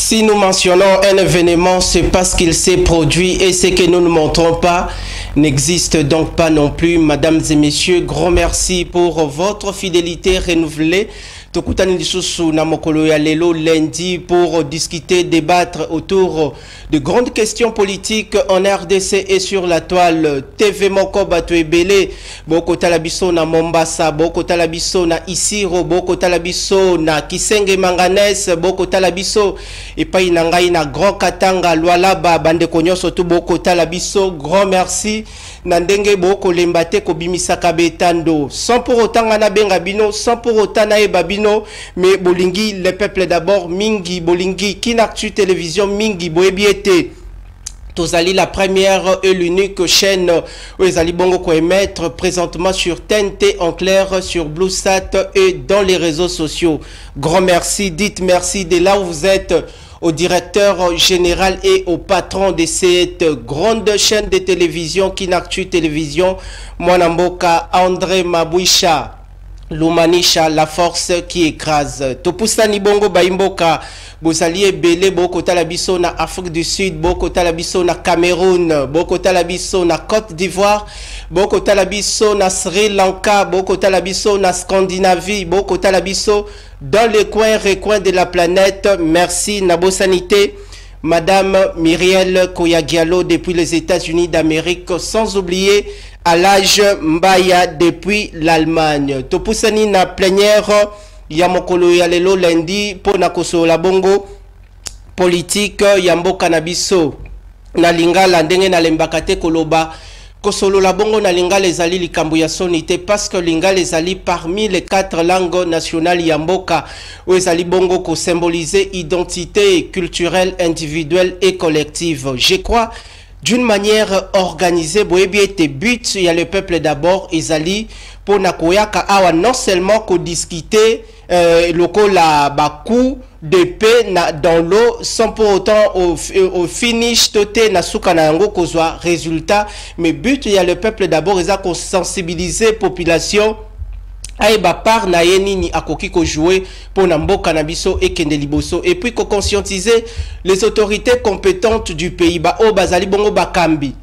Si nous mentionnons un événement, c'est parce qu'il s'est produit et ce que nous ne montrons pas n'existe donc pas non plus. Mesdames et messieurs, grand merci pour votre fidélité renouvelée. Tokutani lisusu na mokolo ya lelo lundi pour discuter, débattre autour de grandes questions politiques en RDC et sur la toile. TV Moko Bato Ebele, Boko Talabiso na Mombasa, Boko Talabiso na Isiro, Boko Talabiso na Kisenge Manganes, Boko Talabiso et pa inangai na Grand Katanga, Lualaba, Bande Konyoso tu Boko Talabiso, grand merci. Nandenge Boko Lembate Kobimisaka Betando, sans pour autant Anabenga Bino, sans pour autant Naeba Bino, mais Bolingi, le peuple d'abord, Mingi, Bolingi, Kinactu Télévision, Mingi, Boebiete. Tozali la première et l'unique chaîne où les Bongo ko émettre présentement sur TNT en clair, sur BlueSat et dans les réseaux sociaux. Grand merci, dites merci de là où vous êtes au directeur général et au patron de cette grande chaîne de télévision Kinactu Télévision, Mwanamboka André Mabouisha. L'Umanisha, la force qui écrase. Topusani Bongo Baimboka, Bozali Ebele, Boko Talabiso na Afrique du Sud, Boko Talabiso na Cameroun, Boko Talabiso na Côte d'Ivoire, Boko Talabiso na Sri Lanka, Boko Talabiso na Scandinavie, Boko Talabiso dans les coins et recoins de la planète. Merci Nabo Sanité. Madame Myriel Koyagialo depuis les États-Unis d'Amérique, sans oublier à l'âge Mbaya depuis l'Allemagne. Topusani na plénière Yamokolo Yalelo lundi pour Nakoso la Bongo politique Yambo Canabiso na Lingala ndenge na lembakate koloba Kosolo la Bongo na Lingala ezali likambo ya sonité parce que Lingala ezali parmi les 4 langues nationales Yamboka où ezali Bongo ko symboliser identité culturelle individuelle et collective. Je crois d'une manière organisée, boyebiete but, il y a le peuple d'abord, Ezali, pour Nakoyaka awa non seulement qu'on discuter loko la bakou de paix dans l'eau sans pour autant au finish toté na suka na yango kozwa résultat, mais but il y a le peuple d'abord, ils a qu'on sensibiliser population. Aïba par na yenini akoki ko jouer pour Namboka Nabiso et Kendeliboso et puis ko conscientiser les autorités compétentes du pays ba o bazali bongo bakambi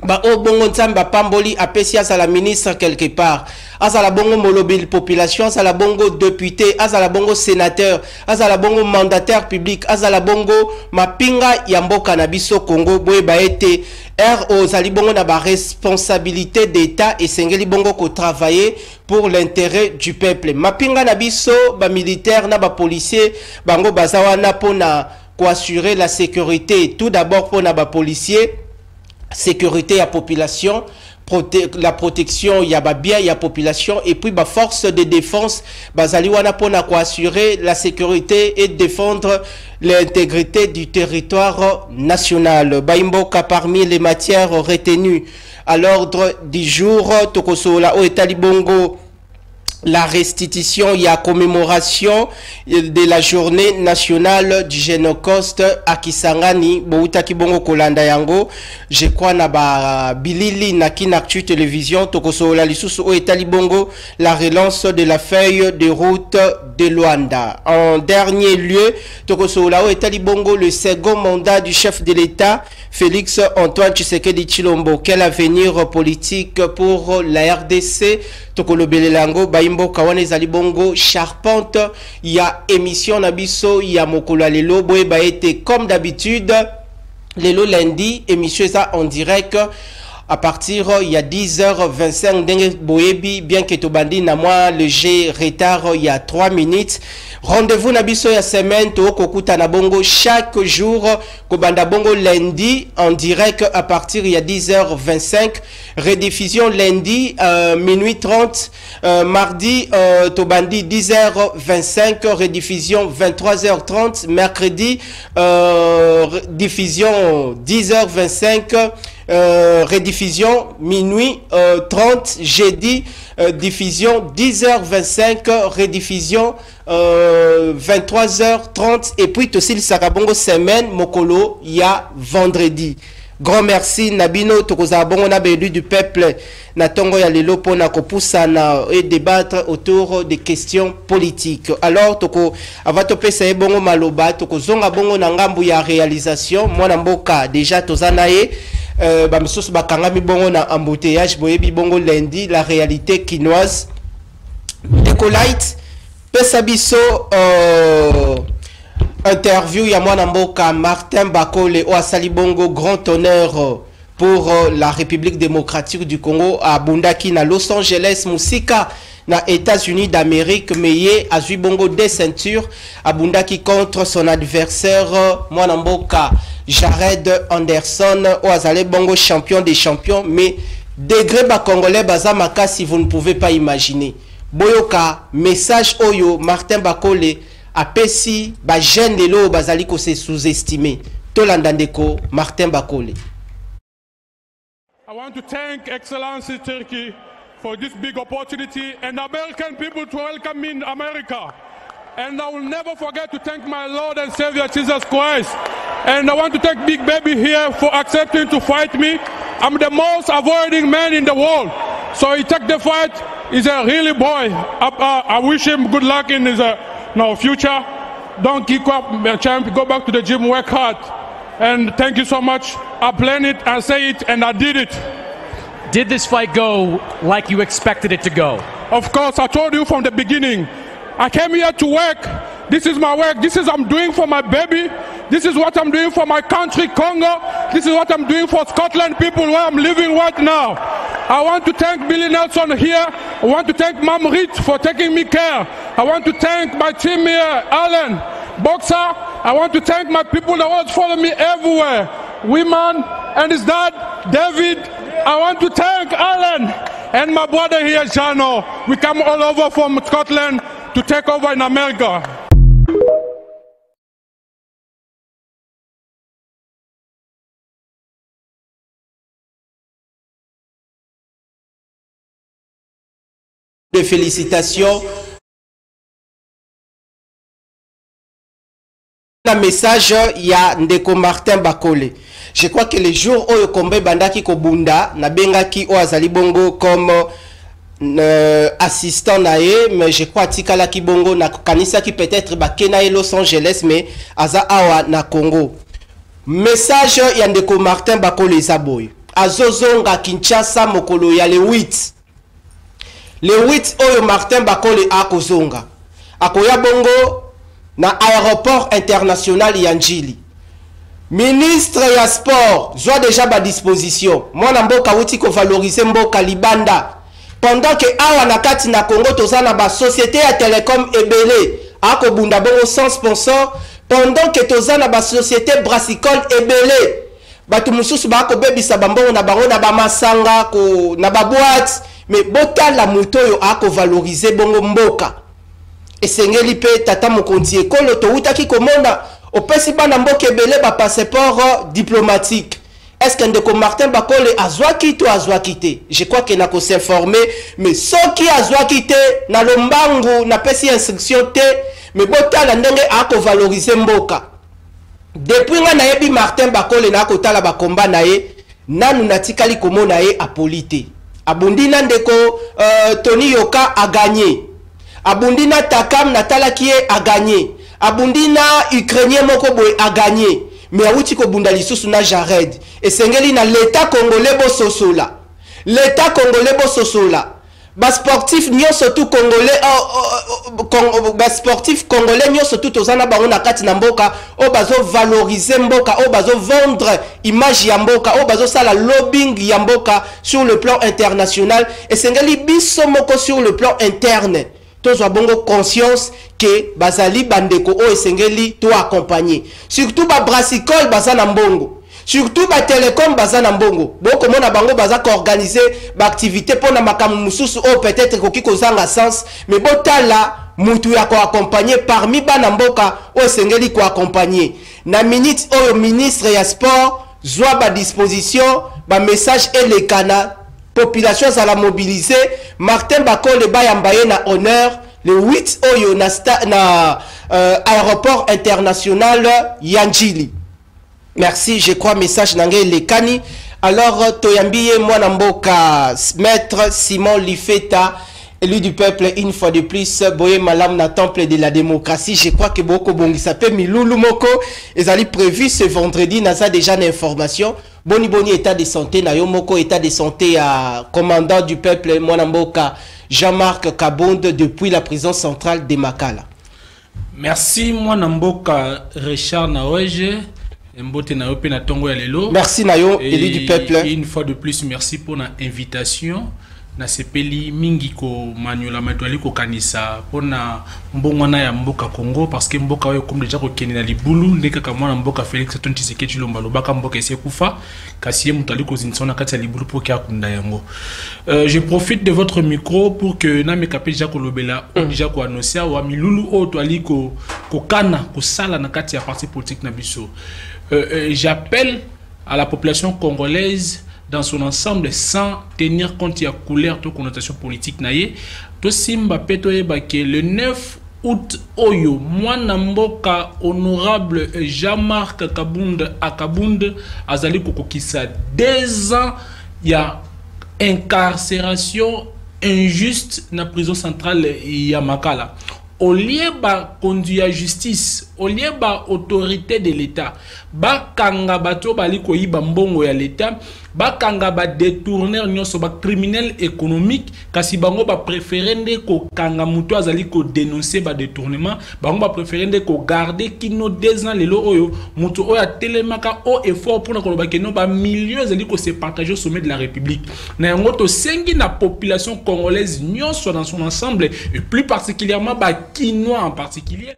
ba o bongo nzamba pamboli apesi à la ministre quelque part à la bongo molobile population à la bongo député à la bongo sénateur à la bongo mandataire public à la bongo mapinga Yamboka Nabiso Congo boye ba été aux Alibongo na ba responsabilité d'État et Sengeli Bongo ko travailler pour l'intérêt du peuple. Mapinga na biso ba militaire na ba policier bango bazawana pona ko assurer la sécurité. Tout d'abord pour na ba policier sécurité à population, la protection ya ba bien ya population et puis ba force de défense bazaliwana pona ko assurer la sécurité et défendre l'intégrité du territoire national. Baimboka parmi les matières retenues à l'ordre du jour tokosola o etalibongo la restitution, il y a commémoration de la journée nationale du Génocide à Kisangani, Boutaki Bongo Kolanda Yango, je crois na ba Bilili na Kinactu Télévision, Tokoso la Lisusu o Etali Bongo, la relance de la feuille de route de Luanda. En dernier lieu, Tokoso la o Etali Bongo, le second mandat du chef de l'État, Félix Antoine Tshisekedi Tshilombo. Quel avenir politique pour la RDC? Tokolo Belelango, Baimbo Kawane Zalibongo, charpente, il y a émission Nabiso, il y a Mokola Lelo, Boeba été comme d'habitude, Lelo lundi, émission ça en direct. À partir il y a 10h25 Dengue Boebi, bien que Tobandi na moi léger retard il y a 3 minutes. Rendez-vous Nabiso ya semaine to kokuta na bongo chaque jour Kobanda Bongo lundi en direct à partir il y a 10h25, rediffusion lundi minuit 30, mardi Tobandi 10h25, rediffusion 23h30, mercredi diffusion 10h25, rediffusion minuit 30, jeudi diffusion 10h25, rediffusion 23h30 et puis aussi le Sarabongo semaine Mokolo il y a vendredi. Grand merci Nabino Tokozabongo na bédu du peuple na tongo ya lelo pona kopusana et débattre autour des questions politiques. Alors toko avatope sa bongo maloba tokozonga bongo na ngambu ya réalisation mwana mboka déjà tozanaye bamisusu bakangami bongo na embouteillage boyebi bongo lundi la réalité quinoise Ecolite pesa biso interview ya mwana mboka Martin Bakole o asali bongo grand honneur pour la République démocratique du Congo à Bundaki na Los Angeles musika na États-Unis d'Amérique meye azui bongo des ceintures à Bundaki contre son adversaire mwana mboka Jared Anderson o azali bongo champion des champions mais degré ba congolais bazamaka si vous ne pouvez pas imaginer boyoka message oyo Martin Bakole apesi ba jeune lelo bazali ko se sous-estimer tolandandeko Martin Bakole. I want to thank Excellency Turkey for this big opportunity and American people to welcome me in America. And I will never forget to thank my Lord and Savior Jesus Christ. And I want to thank Big Baby here for accepting to fight me. I'm the most avoiding man in the world. So he took the fight. He's a really boy. I wish him good luck in his future. Don't keep up, champ. Go back to the gym, work hard. And thank you so much. I planned it, I say it, and I did it. Did this fight go like you expected it to go? Of course, I told you from the beginning. I came here to work. This is my work. This is what I'm doing for my baby. This is what I'm doing for my country, Congo. This is what I'm doing for Scotland people where I'm living right now. I want to thank Billy Nelson here. I want to thank Mam Rit for taking me care. I want to thank my team here, Alan, Boxer. I want to thank my people that always follow me everywhere. Women and his dad, David. I want to thank Alan and my brother here, Jano. We come all over from Scotland to take over in America. De félicitations. Un message, il y a Ndeko Martin Bakole. Je crois que les jours où le combat bandaki kobunda na bengaki o azali bongo comme assistant nae, mais je crois tikala ki bongo na kanisa ki peut-être bakena Los Angeles mais aza awa na Congo. Message ya Ndeko Martin Bakole Zaboy. Azozonga Kinshasa mokolo ya le 8. Le 8 oyo Martin Bakole akozonga. Akoya bongo na aéroport international Yanjili. Ministre ya sport, joie déjà ba disposition. Mwana mboka wuti ko valoriser mboka libanda. Pendant que awa na kati na Congo tozana ba société ya télécom ebele ako bunda bongo sans sponsor, pendant que tozana ba société brassicole ebele. Batu mususu ba ko bebisa bambongo na bango na ba masanga ko na ba boîte, mais bota la moto yo ako valoriser bongo mboka. Esengeli pe tata mokonzi ekolo to utaki komona opesi bana mboka ebele ba passeport diplomatique. Est-ce que Ndeko Martin Bakole azwaki to azwaki te? Je crois que na ko s'informer, mais soki azwaki te na lombangu na pesi instruction te, mais botala ndenge ako valoriser mboka. Depuis nga na yebi Martin Bakole na ko tala ba komba na ye, nanu natikali komona ye apolite. Abundina Ndeko Tony Yoka a gagné. Abundina Takam Natala Kie a gagné. Abundina Ukrainien Mokoboy a gagné. Mais awuti ko bunda lisusu na Jared. Et sengeli na l'état congolais bo sosola. L'état congolais bo sosola. Bas sportif nyo surtout congolais bas sportif congolais nyo surtout ozana bango na kati na mboka o bazo valoriser mboka o bazo vendre image ya mboka o bazo sala lobbying ya mboka sur le plan international et sengeli biso moko sur le plan interne. Tozwa bongo conscience que bazali bandeko o esengeli to accompagner. Surtout ba brassicole bazana mbongo. Surtout ba télécom bazana mbongo. Boko mona bango baza ko organiser ba activité pona makamu mususu o peut-être koki kozanga sens mais botala mutu ya ko accompagner parmi bana mboka o esengeli ko accompagner. Na minute o ministre ya sport zwa ba disposition ba message elekana population à la mobiliser. Martin Bakole bayambaye na honneur le 8 oyo na aéroport international Yanjili. Merci, je crois message nangé lekani. Alors toyambiye mwana mboka maître Simon Lifeta, élu du peuple une fois de plus, boye malam na temple de la démocratie. Je crois que beaucoup bongi s'appelle Milulu Moko. Ils allaient prévu ce vendredi, n'a déjà d'informations. Boni état de santé, na yo moko état de santé à commandant du peuple mwana mboka Jean-Marc Kabonde depuis la prison centrale de Makala. Merci mwana mboka Richard Naweje. Merci Nayo, élu du peuple. Et une fois de plus, merci pour l'invitation. Na sepeli mingi ko manuela matwali ko kanisa pona mbongwana ya mboka Congo parce que mboka oyo comme déjà ko kenina libulu ndeka kama mboka Félix Antoine Tshisekedi Tshilombo lobaka mboka ese kufa kasi mutali ko zinsona kati ya libulu pour kia kunda yango. Je profite de votre micro pour que na me kapé déjà ko lobela déjà ko annoncer wa milulu o twali ko kana ko sala na kati ya parti politique na biso. J'appelle à la population congolaise dans son ensemble sans tenir compte de la couleur de connotation politique naie to simba peto yeba que le 9 août oyo mwana mboka honorable Jean-Marc Kabonde Akabonde azali kokokisa 2 ans ya incarcération injuste na prison centrale ya Makala. Au lieu ba conduire à justice, au lieu ba autorité de l'État, ba kanga bato bali ko yiba mbongo ya l'État, ba kanga ba détourner nyonso ba criminel économique, kasi bango ba préférende ko kanga muto azali ko dénoncer ba détournement, bango ba préférende ko garder kino 2 ans lelo oyo, muto oya telemaka o effort pour na ko ba keno ba millions azali ko se partager au sommet de la République. Na yango to sengi na population congolaise nyonso dans son ensemble et plus particulièrement ba Quinois en particulier.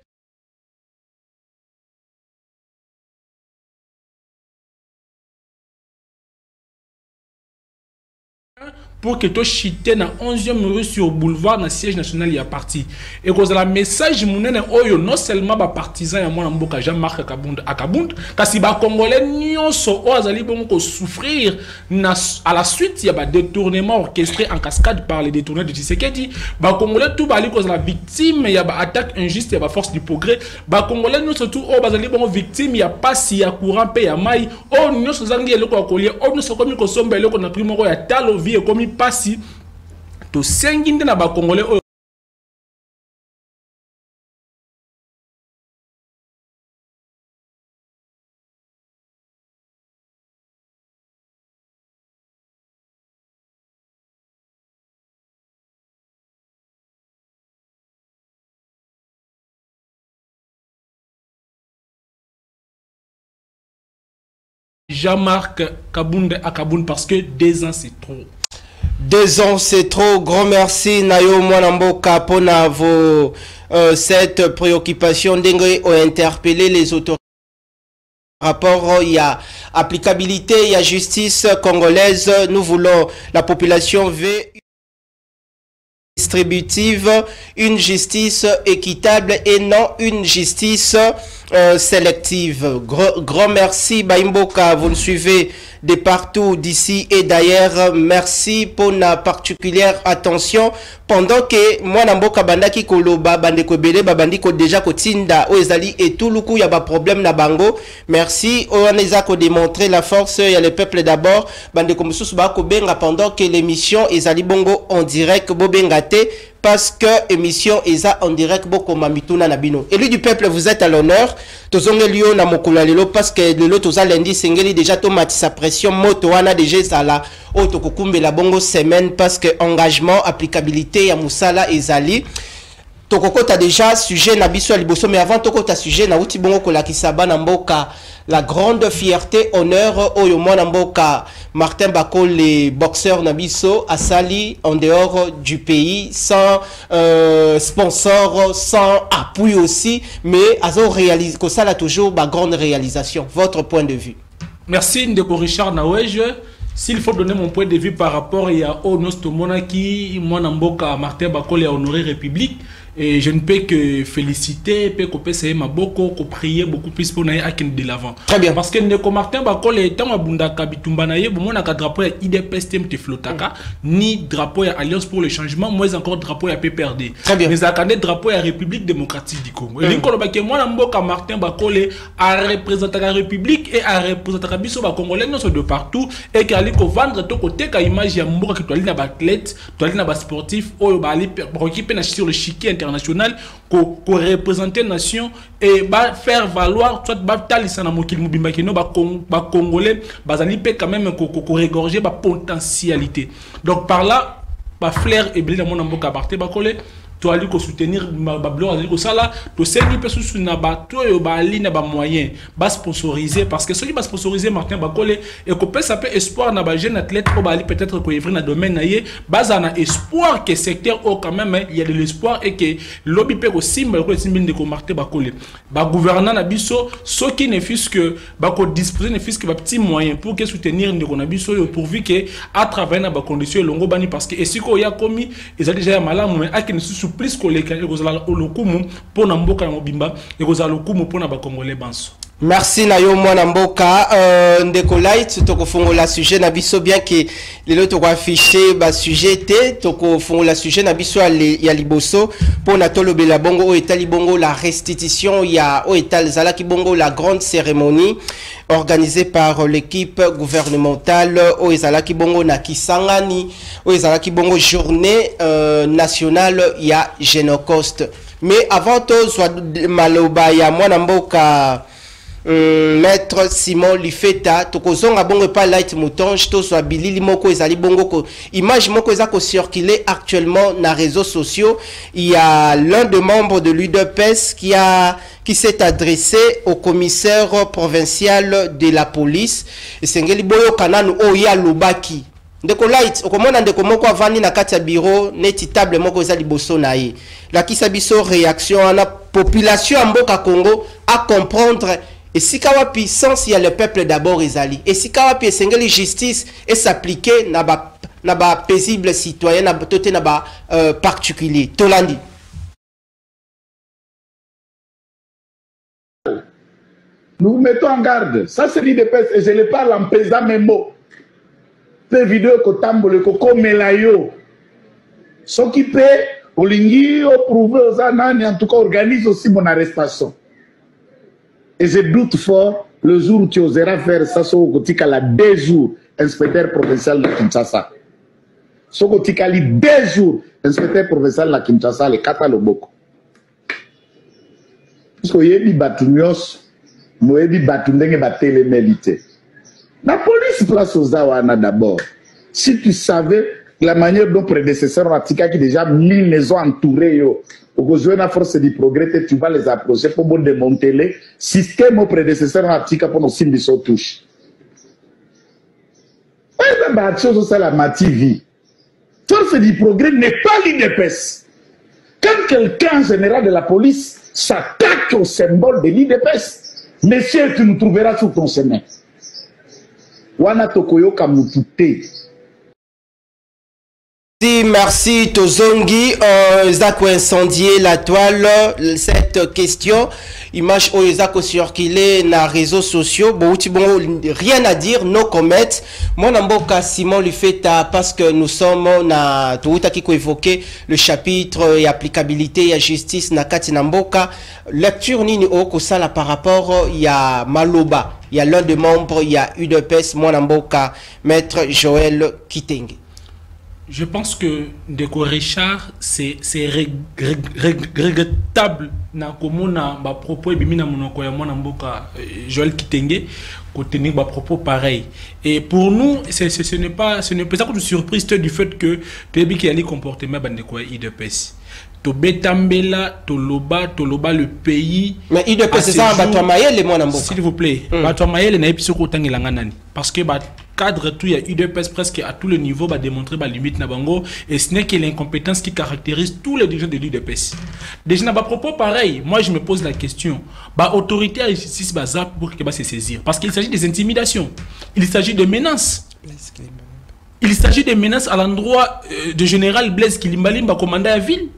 Pour que tu chité na 11e rue sur boulevard na siège national y a parti et cause la message mounene oyo non seulement ba partisan ya mwana mboka Jean-Marc Kabonde Akabonde kasi ba congolais nyonso o azali bon ko souffrir na à la suite ya ba détournement orchestré en cascade par les détourneurs de Tshisekedi ba congolais tout bali cause la victime ya ba attaque injuste ya ba force du progrès ba congolais nyonso tout o bazali bon victime ya pasi ya courant pe ya mai o nyonso zangi eloko akolia o nyonso komi ko somba eloko na primo ya talo vie komi pasi to senginde na ba congolais Jean-Marc Kabonde Akabonde parce que 2 ans c'est trop. 2 ans c'est trop. Grand merci Nayo Mwanamboka pour vos cette préoccupation d'engue ont interpellé les autorités. Rapport, il y a applicabilité, il y a justice congolaise. Nous voulons, la population veut distributive, une justice équitable et non une justice sélective. Grand merci Baimboka, vous nous suivez de partout d'ici et d'ailleurs. Merci pour la particulière attention pendant que moi Namboka bandaki koloba bandeko belé babandiko déjà kotinda oezali et tout le coup il y a pas problème na bango. Merci on eza ko démontrer la force il y a le peuple d'abord bandeko mususu ba ko benga pendant que l'émission ezali bongo en direct bobengate parce que émission eza en direct boko mamituna nabino. Élu du peuple vous êtes à l'honneur. Tozonge lio na mokula lelo parce que lelo toza lundi sengeli déjà tomati sa pression moto wana déjà sala auto kokumbe la bongo semaine parce que engagement applicabilité ya musala ezali tokoko ta déjà sujet na biso liboso mais avant tokota sujet na uti bongo ko la kisaba na mboka la grande fierté honneur oyo mwana mboka Martin Bakol les boxeurs na biso asali en dehors du pays sans sponsor sans appui aussi mais azo réalise que ça là toujours ba grande réalisation. Votre point de vue? Merci Ndeko Richard Naweje. S'il faut donner mon point de vue par rapport à Onostomona qui mwana mboka Martin Bakol a honoré République Et je ne peux que féliciter, peut que c'est maboko, que prier beaucoup plus pour naïe à de l'avant. Très bien. Parce que Ndeko Martin Bakole est un abundaka bitumbanaye, bon, on a drapeau à IDPS TMT Flotaka, ni drapeau à Alliance pour le changement, moins encore drapeau à PPRD. Très bien. Mais à drapeau à République démocratique du Congo. Et l'incolo baké, moi, Namboka Martin Bakole a représenté la République et a représenté la Bisso Congolais de partout et qui allait vendre tout côté, car image ya Mboka qui doit aller dans athlète, doit aller dans sportif, ou aller occuper sur le chiquier international, qu'on représenter nation et faire valoir soit talisa na mokili mobimba kino ba congolais bazali pe quand même ko régorger ba potentialité. Donc par là ba flair et blé dans mon mboka Martin Bakole to ali ko soutenir ba bleu ali ko sala to sengi pe sous na ba to yo ba ali na ba moyen ba sponsoriser parce que celui ba sponsoriser Martin Bakole et ko peut ça peut espoir na ba jeune athlète ko ba ali peut-être ko evrer na domaine na ye baza na espoir que secteur au quand même il y a de l'espoir et que lobby pe ko simba ko simba de ko Martin Bakole ba gouvernant na biso ce qui ne fût que ba ko disposer ne fût que ba petit moyen pour que soutenir ndeko na biso yo pourvu que à travers na ba conditions longo bani parce que esiko ya komi ils ont déjà malamu mais akini plus que les lokumu pour Namboka Mobimba et aux lokumu pour na Congolais banso. Merci Nayo Mwana Mboka. Ndeko Light, toko fongo la sujet na biso bien que les autres affiché ba sujet té toko fongo la sujet na biso ya liboso pour na tolo bela bongo o etali bongo la restitution ya o etal zalaki bongo la grande cérémonie organisée par l'équipe gouvernementale o ezalaki bongo na Kisangani o ezalaki bongo journée nationale ya Génocoste. Mais avant tout soit maloba ya Mwana Mboka Maître Simon Lifeta tokozonga bongo pa light moutonge to so bilili moko ezali bongo ko image moko ezako circuler actuellement na réseaux sociaux. Il y a l'un des membres de l'UDPS qui s'est adressé au commissaire provincial de la police Sengeli Boyo Kananu Oya Lubaki. Ndeko light okomona ndeko moko avandi na kati ya bureau neti table moko ezali boso na ye la kisabiso réaction à la population mboka Congo à comprendre. Et si kawapi sens il y a le peuple d'abord ezali et si kawapi esengeli justice et s'appliquer na ba paisible citoyen na toté na ba particulier tolandi. Nous vous mettons en garde. Ça c'est l'IDPS et je le parle en pesant mes mots. Peu vidéo ko tambole ko komelayo. Ce qui peut olingi prouver aux anani en tout cas organise aussi mon arrestation. Et je doute fort le jour où tu oseras faire ça sur Gotika la 2 jours inspecteur provincial de Kinshasa. Sur Gotika li 2 jours inspecteur provincial de Kinshasa le 4 Loboko. Parce que yebi batunios moyebi batundenge batelemélité. La police place aux Awana d'abord. Si tu savais la manière dont prédécesseurs Atika qui déjà 1000 maisons entourées yo. Au jouer la force du progrès, tu vas les approcher pour démonter les systèmes au prédécesseur Atika pour nos signes de son touche. La chose c'est la mativi. Force du progrès n'est pas l'IDPS. Quand quelqu'un général de la police s'attaque au symbole de l'IDPS, monsieur, tu nous trouveras sur ton chemin. Wana tokoyo kamutute. Merci Tozongi, Zako incendié la toile, cette question, image où Zako circulé na réseaux sociaux, bon, rien à dire, no comment, mon amboka Simon Lifeta, parce que nous sommes, na, tout qui évoqué le chapitre et applicabilité et justice na kati namboka, lecture nini oko sala par rapport, il y a Maloba, il y a l'un des membres, il y a UDPS, mon amboka, maître Joël Kitenge. Je pense que Ndeko Richard, c'est regrettable na komona ba propos bimina monoko ya mwana mboka Joël Kitenge ko tenir ba propos pareil. Et pour nous, ce n'est pas une surprise du fait que Tebi qui allait comportement bandeko IDPS. To betambela to loba le pays. Mais IDPS c'est ça bato mayele mwana mboka. S'il vous plaît, bato mayele na episo ko tangela nani parce que ba cadre tout il y a UDPS presque à tous les niveaux va démontrer la limite na bango et ce n'est que l'incompétence qui caractérise tous les dirigeants de l'UDPS. Déjà na ba propos pareil, moi je me pose la question, ba autorité à justice bazar pour que ba se saisir parce qu'il s'agit des intimidations, il s'agit de menaces. Il s'agit de menaces à l'endroit de général Blaise Kilimbalimba commandant à ville.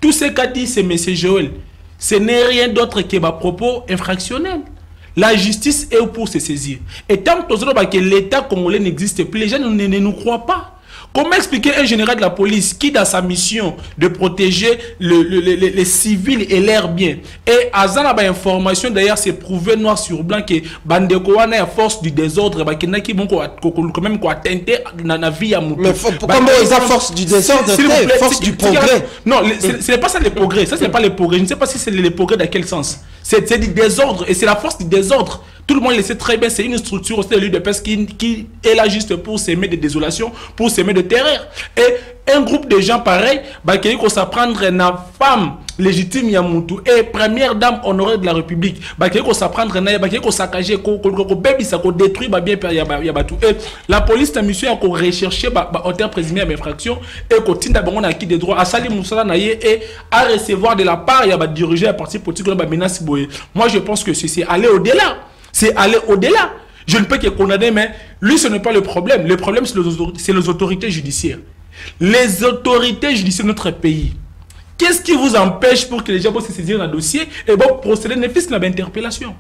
Tout ce qu'a dit c'est M. Joël, ce n'est rien d'autre que ma propos infractionnel. La justice est pour se saisir. Et tant que l'État congolais n'existe plus, les gens ne nous croient pas. Comment expliquer un général de la police qui, dans sa mission de protéger les civils et leurs biens, et à la information d'ailleurs, c'est prouvé noir sur blanc que Bandekoana est à force du désordre, qui vont quand même tenter la vie à mon. Mais comment ils ont force du désordre, force du progrès? Non, ce n'est pas ça le progrès. Ça, ce n'est pas le progrès. Je ne sais pas si c'est le progrès dans quel sens. C'est du désordre et c'est la force du désordre. Tout le monde le sait très bien, c'est une structure aussi de l'UDPS qui est là juste pour s'aimer de désolation, pour s'aimer de terreur. Et un groupe de gens pareils, qui vont s'apprendre na femme légitime Yamoutou et première dame honorée de la République, qui vont s'apprendre na qui vont saccager, qui détruire bien tout. Et la police a mission à rechercher auteur présumé à infraction et continue d'abord on a acquis des droits à Salim Moussala Naye et à recevoir de la part il diriger un parti politique menace boye. Moi je pense que c'est aller au-delà. C'est aller au-delà. Je ne peux que condamner, mais lui, ce n'est pas le problème. Le problème, c'est les autorités judiciaires. Les autorités judiciaires de notre pays. Qu'est-ce qui vous empêche pour que les gens puissent se saisir un dossier et bon, procéder à une interpellation?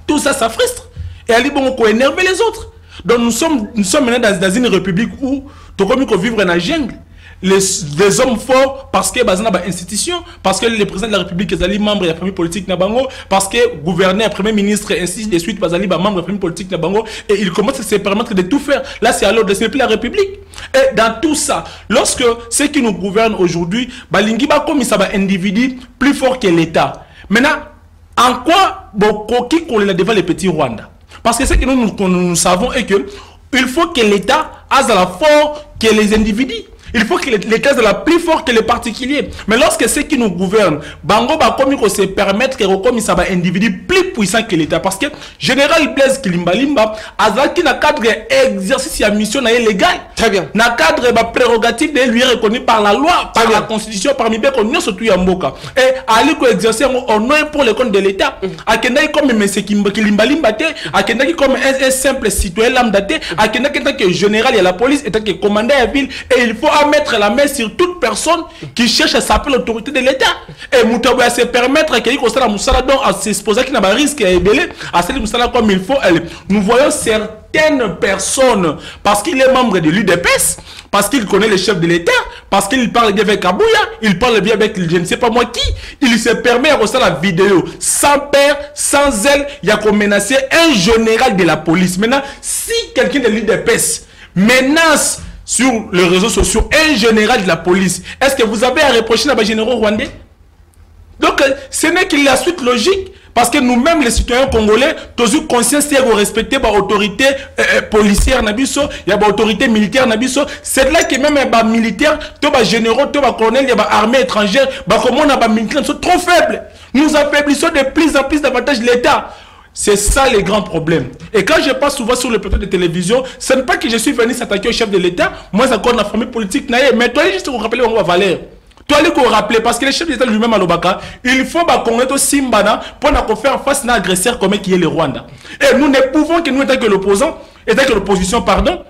Tout ça, ça frustre. Et aller bon, on énerver les autres. Donc nous sommes maintenant dans une république où tout comme qu'on vivre dans la jungle. Les hommes forts parce que basé dans institution, parce que le président de la République est membre de la famille politique Nabango, parce que gouverneur, premier ministre, ainsi de suite, basé membre de la famille politique Nabango, et il commence à se permettre de tout faire. Là, c'est alors de ce plus la République. Et dans tout ça, lorsque ceux qui nous gouvernent aujourd'hui, balingi ba comme ça va individu plus fort que l'État. Maintenant, en quoi qui qu'on est devant les petits Rwanda? Parce que ce que nous savons est que il faut que l'État ait la force que les individus. Il faut que l'État soit plus fort que les particuliers. Mais lorsque ceux qui nous gouvernent, Bango va comme il se permettre que comme ça va individu plus puissant que l'État. Parce que Général Blaise Kilimbalimba a qui n'a cadre exercice de mission légale. Très bien. N'a cadre prérogative de lui reconnu par la loi, par la Constitution, parmi bien qu'on y surtout Yamboka. Et Ali ko exercer au nom pour le compte de l'État. A Kenda comme M. Kilimbalimba te, a Kenda comme un simple citoyen lambda te, a Kenda que général et la police étant que commandant à la ville et il faut mettre la main sur toute personne qui cherche à s'appeler l'autorité de l'État. Et Moutaoué se permettre qu'il y ait un Moussala donc à s'exposer qui n'a pas risque à ébeler à celle Moussala comme il faut. Nous voyons certaines personnes, parce qu'il est membre de l'UDPS, parce qu'il connaît le chef de l'État, parce qu'il parle bien avec Kabouya, il parle bien avec je ne sais pas moi qui, il se permet à reçoit la vidéo sans père, sans zèle, il y a qu'on menacer un général de la police. Maintenant, si quelqu'un de l'UDPS menace sur les réseaux sociaux un général de la police, est-ce que vous avez à reprocher à généraux rwandais? Donc ce n'est que la suite logique, parce que nous-mêmes les citoyens congolais toujours conscients de respecter l'autorité policière nabiso, il y a l'autorité militaire nabiso, c'est là que même les militaires, les généraux, les colonels, les armées étrangères, comment on a les militaires sont trop faibles. Nous affaiblissons de plus en plus davantage l'État. C'est ça les grands problèmes. Et quand je passe souvent sur le plateau de télévision, ce n'est pas que je suis venu s'attaquer au chef de l'État, moi c'est encore la famille politique, mais toi juste vous rappeler on va Valère. Toi allez qu'on rappeler parce que le chef de l'État lui-même à l'Obaka, il faut connaître Simbana pour faire face à un agresseur comme qui est le Rwanda. Et nous ne pouvons que nous étant que l'opposant, étant que l'opposition, pardon.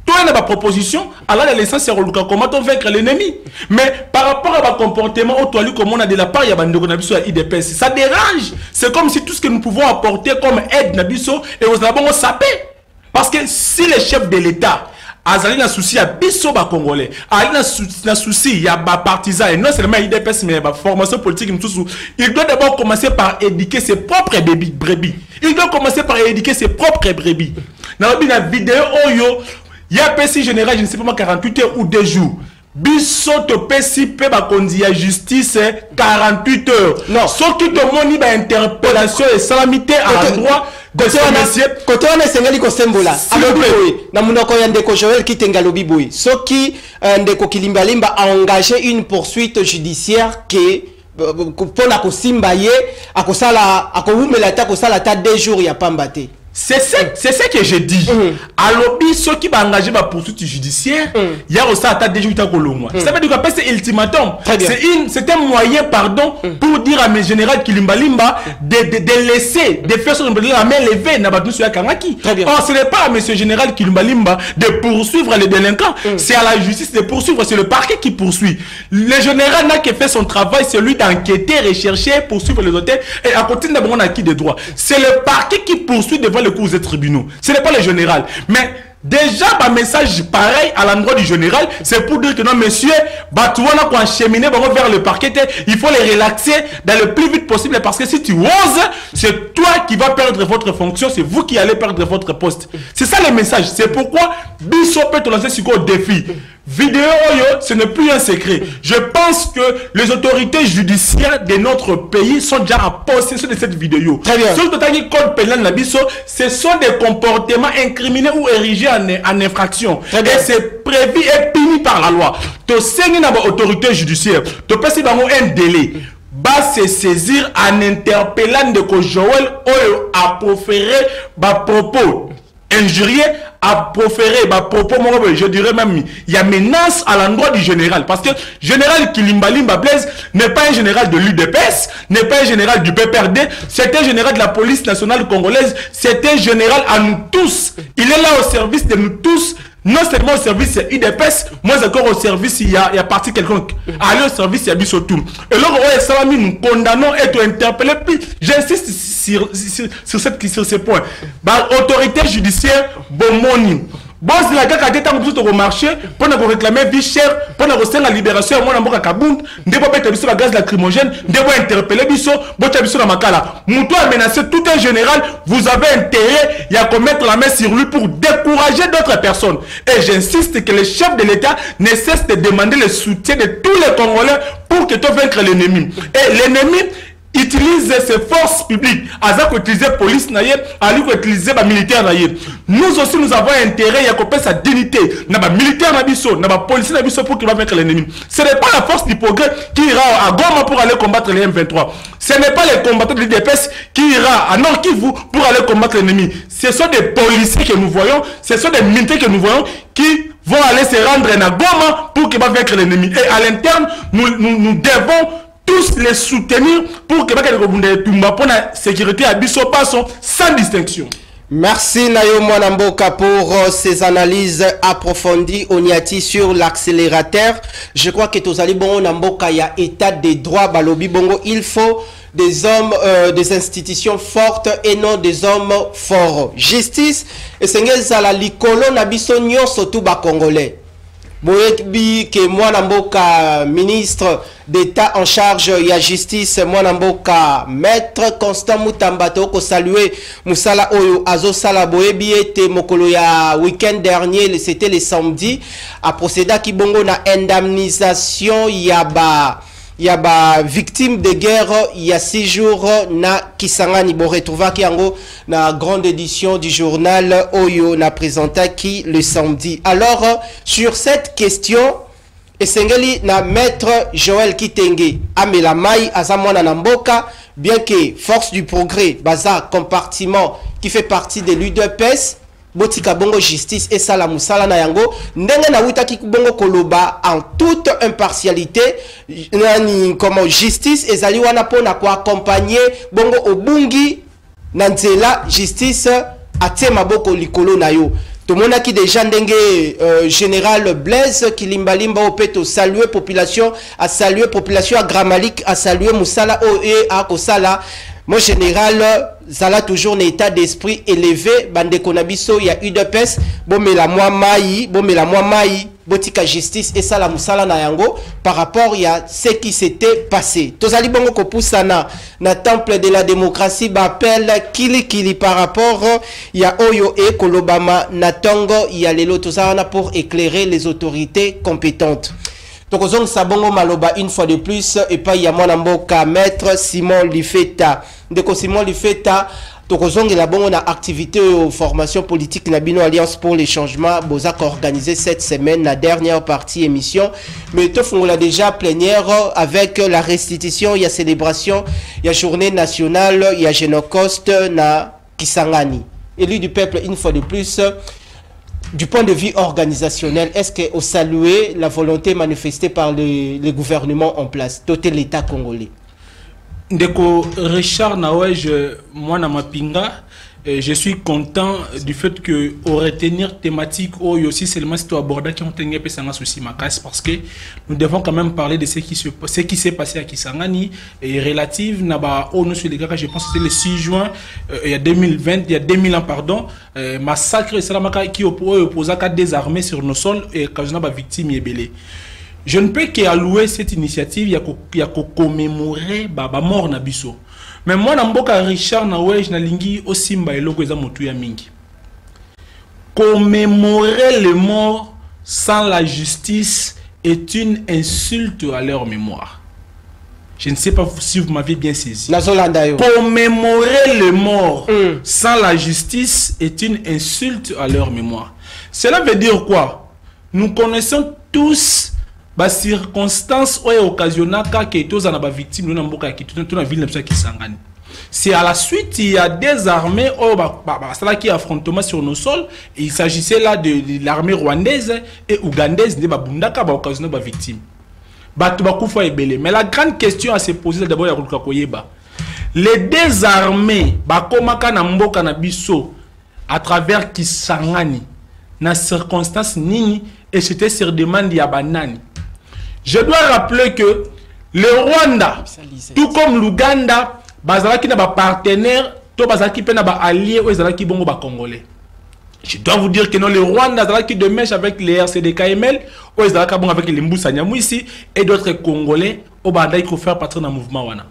Toi, il y a une proposition, alors l'essence c'est comment on vaincre l'ennemi. Mais par rapport à mon comportement, comme on a de la part, il y a des IDPS. Ça dérange. C'est comme si tout ce que nous pouvons apporter comme aide, Nabiso, et aux abonnés, on s'appelle. Parce que si le chef de l'État a un souci à Bisso Congolais, a un souci, il y a des partisans, et non seulement IDPS, mais la formation politique, il doit d'abord commencer par éduquer ses propres brebis. Il doit commencer par éduquer ses propres brebis. Dans la vidéo, il y a un PC général, je ne sais pas, 48 heures ou 2 jours. Bisso te PC peut conduire à justice 48 heures. Non. Sauf que tout le monde a une interpellation et salamité à droit de ce monsieur. Côté on est Sengali Kosembola. Alors, na munoko ya ndeko Joël qui tengalobi boy. Ce qui ndeko Kilimbalimba a engagé une poursuite judiciaire qui pour la kosimbaye a kosala a koumela ta kosala ta 2 jours ya pambate. C'est ça que je dis. alobi ceux qui va engager ma poursuite judiciaire il y a aussi à ta déjà ça veut dire que c'est ultimatum, c'est un moyen pardon pour dire à mes généraux Kilimbalimba de laisser de faire son la main levée na battu sur Kangaki. Or ce n'est pas à monsieur général Kilimbalimba de poursuivre les délinquants, c'est à la justice de poursuivre, c'est le parquet qui poursuit. Le général n'a que fait son travail, c'est lui d'enquêter, rechercher, poursuivre les auteurs et à côté d'abord on a acquis des droits. C'est le parquet qui poursuit devant les cours des tribunaux. Ce n'est pas le général. Mais déjà, un message pareil à l'endroit du général, c'est pour dire que non, monsieur, Batouana, quand cheminer vers le parquet, il faut les relaxer dans le plus vite possible parce que si tu oses, c'est toi qui vas perdre votre fonction, c'est vous qui allez perdre votre poste. C'est ça le message. C'est pourquoi Bissot peut te lancer sur le défi. Vidéo, ce n'est plus un secret. Je pense que les autorités judiciaires de notre pays sont déjà en possession de cette vidéo. Très bien. Sur le code pénal, ce sont des comportements incriminés ou érigés en infraction. Et c'est prévu et puni par la loi. Tu sais que les autorités judiciaires, tu peux se donner un délai. Va se saisir en interpellant de que Joël a proféré des propos injurieux, a proféré des propos, je dirais même, il y a menace à l'endroit du général. Parce que général Kilimbalimba Blaise n'est pas un général de l'UDPS, n'est pas un général du PPRD, c'est un général de la police nationale congolaise, c'est un général à nous tous. Il est là au service de nous tous. Non seulement au service UDPS, moi encore au service il y a parti quelqu'un. Aller au service il y a Bissotou. Et là nous condamnons et tu interpellé. Puis j'insiste sur ce point. Autorité judiciaire, Bomoni. Bon, c'est la gare qui a été au marché pour nous réclamer vie chère, pour nous recevoir la libération. Moi, on a Kabound, on a été la gaz lacrymogène, on a interpellé Bisso, on a été la Makala. Moutou a menacé tout un général. Vous avez intérêt à commettre la main sur lui pour décourager d'autres personnes. Et j'insiste que le chef de l'État ne cesse de demander le soutien de tous les Congolais pour que tu vaincre l'ennemi. Et l'ennemi utilise ses forces publiques, à utiliser la police, à lui utiliser les militaires. Nous aussi, nous avons intérêt à couper sa dignité. Nous avons militaire, nous avons police pour qu'il va vaincre l'ennemi. Ce n'est pas la force du progrès qui ira à Goma pour aller combattre les M23. Ce n'est pas les combattants de l'IDPS qui ira à Nord Kivu pour aller combattre l'ennemi. Ce sont des policiers que nous voyons, ce sont des militaires que nous voyons qui vont aller se rendre à Goma pour qu'il va vaincre l'ennemi. Et à l'interne, nous devons tous les soutenir pour que la sécurité à Bissot passe sans distinction. Merci Nayo Mwanamboka pour ces analyses approfondies Oniati sur l'accélérateur. Je crois que tous allez bon Namboka, il y a état des droits balobi bongo, il faut des hommes, des institutions fortes et non des hommes forts. Justice et c'est la likolo na biso nyonso tout ba congolais. Boyebi que Mwanamboka ministre d'État en charge de la justice Mwanamboka maître Constant Mutambato ko saluer Musala Oyo Azo Sala Boyebi était mokolo ya week-end dernier, c'était le samedi, a procédé qui bongo na indemnisation yaba victime de guerre il y a 6 jours na Kisangani. Bon retrouva ki yango na grande édition du journal Oyo na présenta qui le samedi. Alors sur cette question esengeli na maître Joël Kitenge amela mai azamwana na mboka, bien que force du progrès baza compartiment qui fait partie de l'UDPS botika bongo justice et sala musala na yango ndenge na witaki bongo koloba en toute impartialité nani comme justice ezali wana pona ko accompagner bongo obungi na nzela justice atie maboko likolo na yo. Tomona ki déjà ndenge général Blaise Kilimbalimba opeto saluer population à Gramalik, à saluer musala o e a kosala. Mon général zala toujours un état d'esprit élevé. Bande konabiso ya UDPS bomela moi mai botika justice et sala musala na yango par rapport à ce qui s'était passé. Tozali bongo kopusana na temple de la démocratie bapel kili par rapport ya oyo e kolobama na tongo ya lelo tozana pour éclairer les autorités compétentes. Donc on sabongo maloba une fois de plus et pas ya mwana mboka maître Simon Lifeta. Ndeko Simon Lifeta tokozongi la bongo na activité ou formation politique na bino Alliance pour les changements bozak organisé cette semaine la dernière partie émission mais to fongola déjà plénière avec la restitution, il y a célébration, il y a journée nationale, il y a Génocoste na Kisangani. Élu du peuple une fois de plus Du point de vue organisationnel, est-ce que vous saluez la volonté manifestée par le gouvernement en place, doter l'État congolais? Ndeko Richard Nawej, moi na mapinga, je suis content du fait que au retenir thématique ou aussi seulement c'est aborder qui ont tenu un souci macasse parce que nous devons quand même parler de ce qui s'est passé à Kisangani et relative naba au nous sur les gars, je pense que c'était le 6 juin il y a 2000 ans pardon, massacre Salamaka qui opposa à des armées sur nos sols et occasionnant des victimes ébélées. Je ne peux qu'allouer cette initiative, il y a qu'à commémorer la mort na biso. Mais moi, Namboka Richard Nawej nalingi aussi mbaeloko eza motu ya mingi. Commémorer les morts sans la justice est une insulte à leur mémoire. Je ne sais pas si vous m'avez bien saisi. Commémorer les morts sans la justice est une insulte à leur mémoire. Cela veut dire quoi? Nous connaissons tous les circonstances ou occasionnaka que tous en a victime nous mboka qui tout la ville qui Kisangani. C'est à la suite il y a des armées qui affrontement sur nos sols et il s'agissait là de l'armée rwandaise et ougandaise de babundaka ba occasionné ba victime. Batu bakufa ebele. Mais la grande question à se poser d'abord ya kuluka koyeba. Les deux armées bakomaka na mboka na biso à travers Kisangani na circonstances nini et c'était sur demande ya banani. Je dois rappeler que le Rwanda, tout comme l'Ouganda, bazalaki na ba partenaire, to bazalaki pe na ba allié ou bazalaki bongo ba congolais. Je dois vous dire que non, le Rwanda bazalaki de mèche avec les RCD-KML, ou bazalaki bongo avec les Mbusa Nyamwisi et d'autres congolais au bandai ko faire partie dans mouvement wana.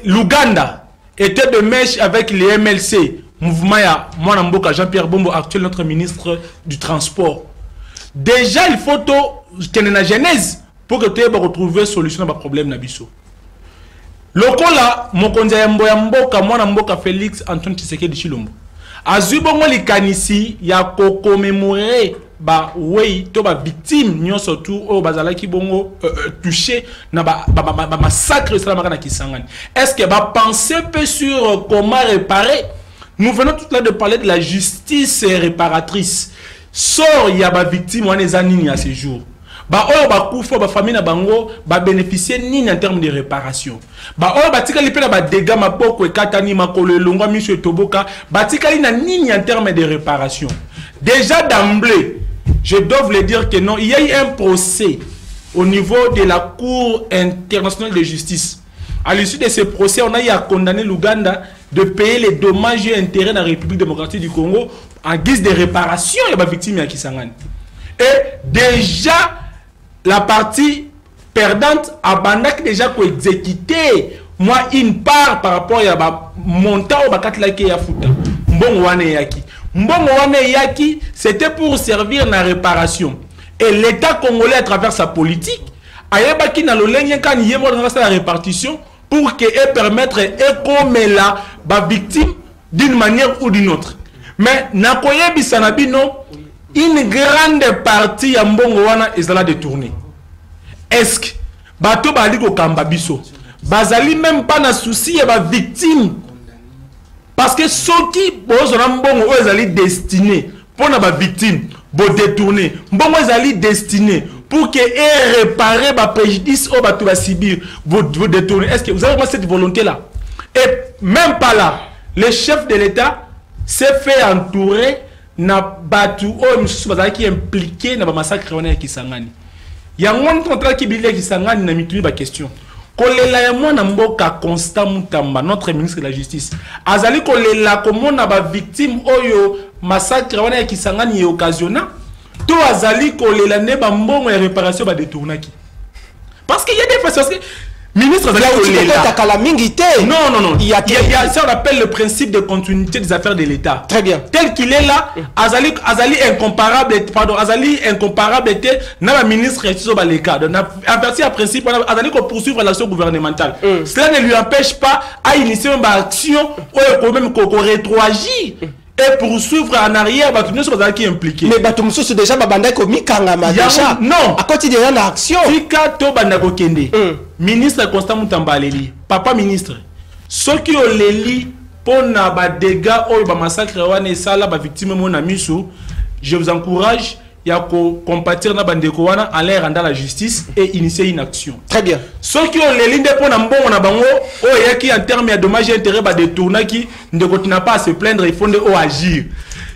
L'Ouganda était de mèche avec les MLC, mouvement ya Mwana Mboka Jean-Pierre Bombo, actuel notre ministre du transport. Déjà il faut qu'il y ait une genèse pour que tu aies retrouvé solution à un problème nabiso. Lokola mokonza ya mboka mwana mboka Félix Antoine Tshisekedi Tshilombo. Azui bongo likanisi ya ko commémorer ba wei to ba victime nyo surtout o bazalaki bongo touché na ba massacre salamaka na Kisangani. Est-ce que ba penser peu sur comment réparer? Nous venons tout là de parler de la justice réparatrice. Sort il y a ba victime on les anini à ce jour. Ba oyo ba kufa ba famille na bango ba bénéficier ni en termes de réparation. Ba oyo ba tikali pe na ba dégâts mapoko ekatani makolo longa miso toboka ba tikali na ni en termes de réparation. Déjà d'emblée, je dois vous le dire que non, il y a eu un procès au niveau de la Cour internationale de justice. À l'issue de ce procès, on a eu à condamner l'Ouganda de payer les dommages et intérêts dans la République démocratique du Congo en guise de réparation et les victimes à Kisangani. Et déjà, la partie perdante a bandak déjà pour exécuter moi une part par rapport à montant au bakat la qui a foutu. Mbongo wane yaki. Mbongo wane yaki, c'était pour servir la réparation. Et l'État congolais à travers sa politique a yebaki na lolenye kan yemo dans la répartition pour que et permettre et comme la victime d'une manière ou d'une autre. Mais nakoye bisanabino une grande partie ya mbongo wana ezala détourné. Est-ce que bato bali ko kamba biso bazali même pas na souci ya ba victime parce que ceux qui bozona mbongo ezali destiné pour na ba victime bo détourner mbongo ezali destiné pour que et réparer ba préjudice au bato ba subir vous détourner. Est-ce que vous avez vraiment cette volonté là? Et même pas là, le chef de l'État s'est fait entourer na batu o msusu bazali qui impliqué na ba massacre wana ya Kisangani. Ya ngoni kontra ki bilé Kisangani na mituni ba question. Kolela ya mwana mboka Constant Mutamba, notre ministre de la Justice. Azali kolela komona ba victime oyo massacre wana ya Kisangani ya occasionna. To azali kolela ne ba mbongo ya réparation ba détournaki. Parce qu'il y a des façons que ministre de la non. Il y a ça on appelle le principe de continuité des affaires de l'État. Très bien. Tel qu'il est là, Azali incomparable, pardon, Azali incomparable était dans la ministre de Baleka. Averti à principe, Azali qu'on poursuivre l'action gouvernementale. Cela ne lui empêche pas à initier une action ou même qu'on rétroagit. Et poursuivre en arrière, Batumso sont qui impliqué. Mais Batumso c'est déjà Babanda Komi Kangama déjà. Non. À côté de l'action. Fika to Bandako Kende. Ministre Constant Mutamba Leli. Papa ministre. Ceux qui ont leli pour na ba dégâts ou ba massacre wane sala ba victime mon amisu je vous encourage à compatir na bandeko wana à l'air dans la justice et initier une action. Très bien. Ceux qui ont les lignes de pont en na bango, qui en termes de dommages et intérêts ba détourner qui ne continue pas à se plaindre, il faut agir.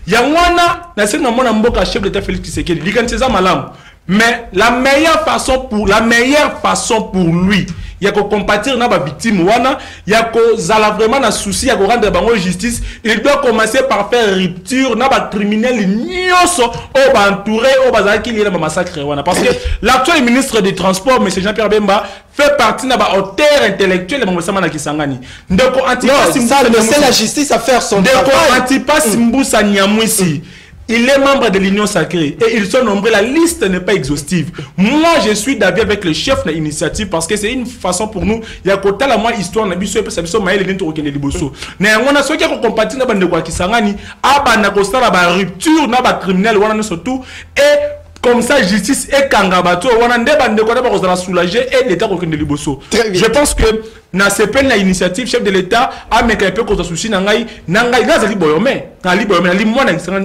Yangwana na sena mona mboka chef d'État Félix Tshisekedi, likan c'est ça malam. Mais la meilleure façon pour lui, il y a qu'on compatir na ba victime wana, il y a qu'on zala vraiment na souci, il y a qu'on rendre bango justice, il doit commencer par faire rupture na ba criminel nyoso au ba entouré au ba zaki li na massacre wana parce que l'actuel ministre des Transports M. Jean-Pierre Bemba fait partie na ba hauteur intellectuelle de Moussa Kisangani. Donc Antipas c'est la justice à faire son travail. Antipas Mbusa Nyamwisi. Il est membre de l'Union sacrée et ils sont nombreux. La liste n'est pas exhaustive. Moi, je suis d'avis avec le chef de l'initiative parce que c'est une façon pour nous. Il y a côté la moi histoire na biso et ça biso maël lento okende liboso. Néanmoins, ceux qui ont compati na bande kwa Kisangani, aba na kosta la ba rupture na ba criminel wana surtout et comme ça, justice et kangabato, on a des bandes de quoi soulager et l'État de liboso. Je pense que na CP na initiative chef de l'État a mis un peu contre souci nangai là ça liboyome na liboyome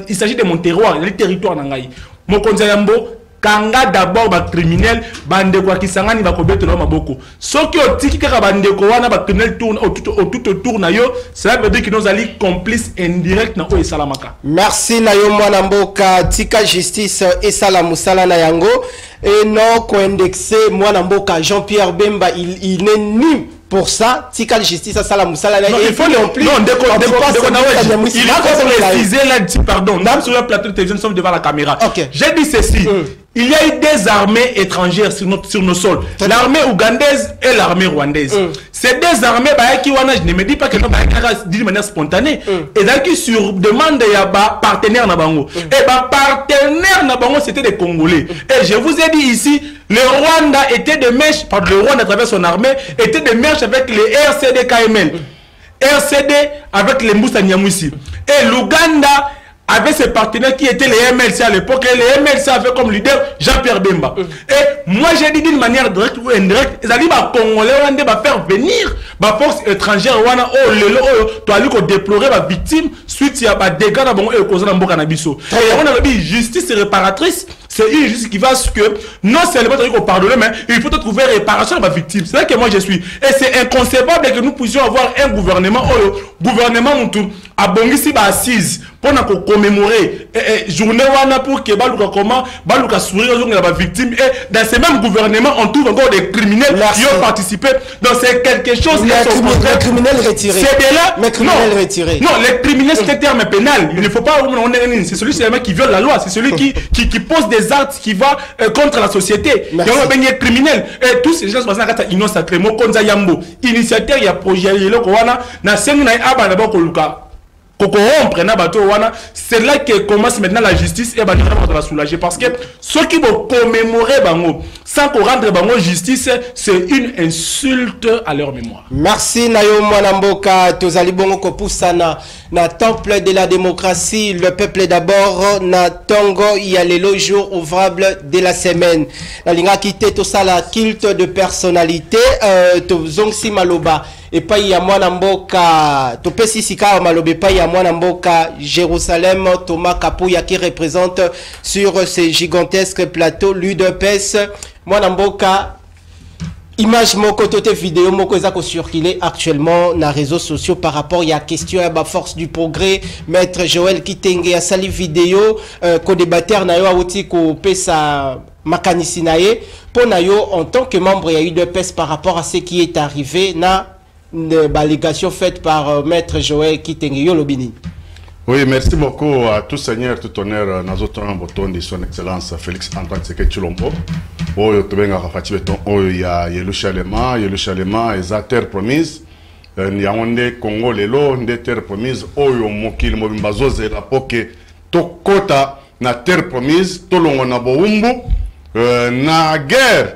il s'agit de mon terroir, le territoire nangai. Mon conseil yambo kanga d'abord ba criminel bande kwa Kisangani ba kobeto na maboko. Soki otiki kaka bande ko wana ba criminel tourne tout autour na yo, cela veut dire que nous allons complices indirects na o esalamaka. Merci na yo mwana mboka tika justice esalamusala na yango et non ko indexé mwana mboka Jean-Pierre Bemba il n'est ni pour ça, tika justice à Salamusala. Il faut non plus. Non, il faut préciser là, pardon. Nous sur le plateau de télévision, nous sommes devant la caméra. J'ai dit ceci. Il y a eu des armées étrangères sur nos sols. L'armée ougandaise et l'armée rwandaise. Ces deux armées, je ne me dis pas que d'une manière spontanée. Et donc, sur demande, il y a des partenaires Nabango. Et partenaires Nabango, c'était des Congolais. Et je vous ai dit ici, le Rwanda était de mèche, le Rwanda à travers son armée, était de mèche avec les RCD KML. RCD avec les Moussa Nyamwisi. Et l'Ouganda avec ses partenaires qui étaient les MLC à l'époque, et les MLC avaient comme leader Jean-Pierre Bemba. Et moi j'ai dit d'une manière directe ou indirecte, ils allaient Congolais faire venir la force étrangère, tu as déplorer la victime suite à des dégâts et cause de Mbokanabiso. Et on a dit justice réparatrice. C'est une justice qui va ce que non seulement qu'on pardonne, mais il faut trouver réparation à la victime. C'est là que moi je suis. Et c'est inconcevable que nous puissions avoir un gouvernement, à Bongisi assise pour commémorer journée pour que Baluka sourire la victime. Et dans ces mêmes gouvernements, on trouve encore des criminels qui ont participé. Donc c'est quelque chose qui les criminels retirés. C'est de là. Les criminels retirés. Non, les criminels c'est un terme pénal. Il ne faut pas. C'est celui qui viole la loi. C'est celui qui pose des actes qui va contre la société. Il y a un criminel. Et tous ces gens sont passés à l'Union sacrée. Mokonza Yambo, initiateur, il y a projet. C'est là que commence maintenant la justice et va soulager parce que ceux qui vont commémorer Bango sans qu'on rende Bango justice, c'est une insulte à leur mémoire. Merci Nayo Mwanamboka, Tozali Bongo Kopusana, na temple de la démocratie, le peuple d'abord, na Tongo, il y a les jours ouvrables de la semaine. La linga quitté tout ça la culte de personnalité, Tozongsi Maloba. Et pas y a Mwanamboka, Topesi Sika Malobe, pas y a Mwanamboka, Jérusalem, Thomas Kapouya qui représente sur ces gigantesques plateaux l'UDPS. Mwanamboka, image moko tote vidéo moko ezako circuler actuellement na réseaux sociaux par rapport à la question à la force du progrès. Maître Joël Kitenge a sali vidéo ko débatteur na yo awoti ko pesa makanisi na ye pour na yo en tant que membre ya UDPS par rapport à ce qui est arrivé na l'allégation faite par Maître Joël Kitenge Yolobini. Oui, merci beaucoup à tout seigneur, tout honneur, Nazotan Boton de son excellence Félix Antoine Tshisekedi Tshilombo. Oyo tobenga kafati beton oyo ya Yerushalema eza terre promise. Nyangonde Congo lelo nde terre promise oyo mokili mobimba zozela poke tokota na terre promise tolongo na boumbu na guerre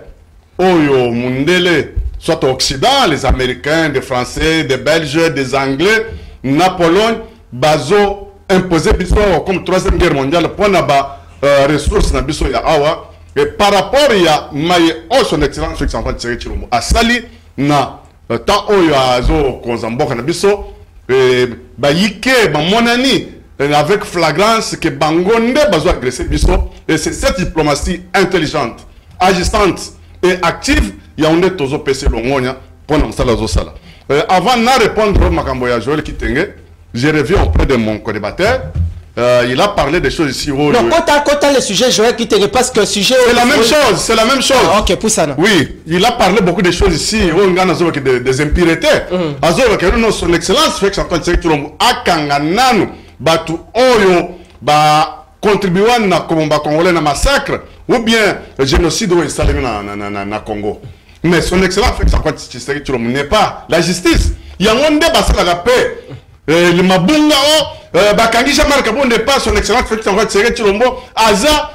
oyo mundele soit au Occident, les Américains, des Français, des Belges, des Anglais, na Pologne bazo imposé biso comme troisième guerre mondiale pour naba ressources na biso ya awa et par rapport ya maye o son excellence Félix Antoine Tshisekedi Tshilombo asali na temps oyo azo konzamboka na biso ba yike ba monani avec flagrance que Bangonde a agressé Bisso. Et c'est cette diplomatie intelligente, agissante et active, il y a un tozo PC Longonia pour nous sala. Avant de répondre à Makamboya Joël Kitenge, je reviens auprès de mon co-débatteur. Il a parlé des choses ici. Non, quand le sujet Joël Kitenge, parce que le sujet. C'est la même chose, c'est la même chose. Ah, ok, pour ça. Oui, il a parlé beaucoup de choses ici. On a des impuretés. Son excellence fait que ça continue à Kangananu, Batu Oyo, contribuer à Congolais na massacre, ou bien le génocide où il s'est na Congo. Mais son excellence fait que ça continue n'est pas la justice. Il y a un débat sur la paix. Le Mabunga, Bakangi Jamar Kabon n'est pas son excellence fait que ça continue Aza,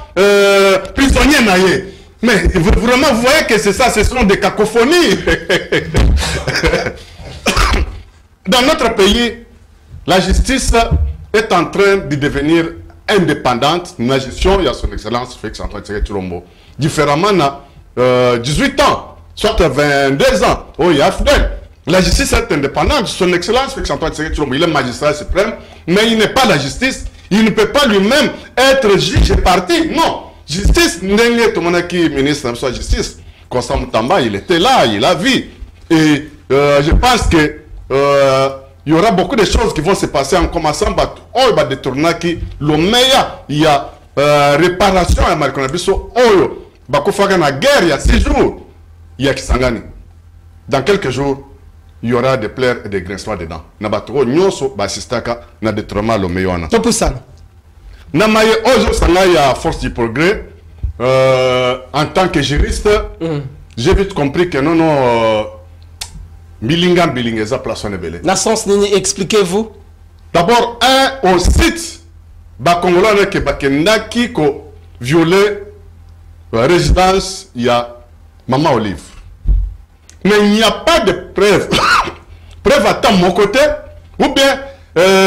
prisonnier naïe. Mais vraiment, vous voyez que c'est ça, ce sont des cacophonies. Dans notre pays, la justice est en train de devenir indépendante. La gestion, il y a son excellence Félix Antoine Tshisekedi Tshilombo. Différemment, 18 ans, soit 22 ans, il y a Fidel. La justice est indépendante. Son excellence Félix Antoine Tshisekedi Tshilombo, il est magistrat suprême, mais il n'est pas la justice. Il ne peut pas lui-même être juge et parti. Non. Justice, n'est tout le monde qui est ministre de la justice. Constant Moutamba, il était là, il a vu. Et je pense que il y aura beaucoup de choses qui vont se passer en commençant par des tournois qui, le meilleur, il y a réparation à Marconabiso, la guerre, il y a 6 jours, il y a Kisangani. Dans quelques jours, il y aura des pleurs et des grincements dedans. Nabatoro, Nyoso, Basistaka, na des traumas, le meilleur. C'est pour ça. Namaye Ojo Sangaya Force du Progrès, en tant que juriste, j'ai vite compris que non, Bilinga Bilingeza place on est belé. Dans sens nini, expliquez-vous. D'abord, on cite Congolais que Bakendaki ko violé résidence, il y a Maman Olive. Mais il n'y a pas de preuve. Preuve à mon côté, ou bien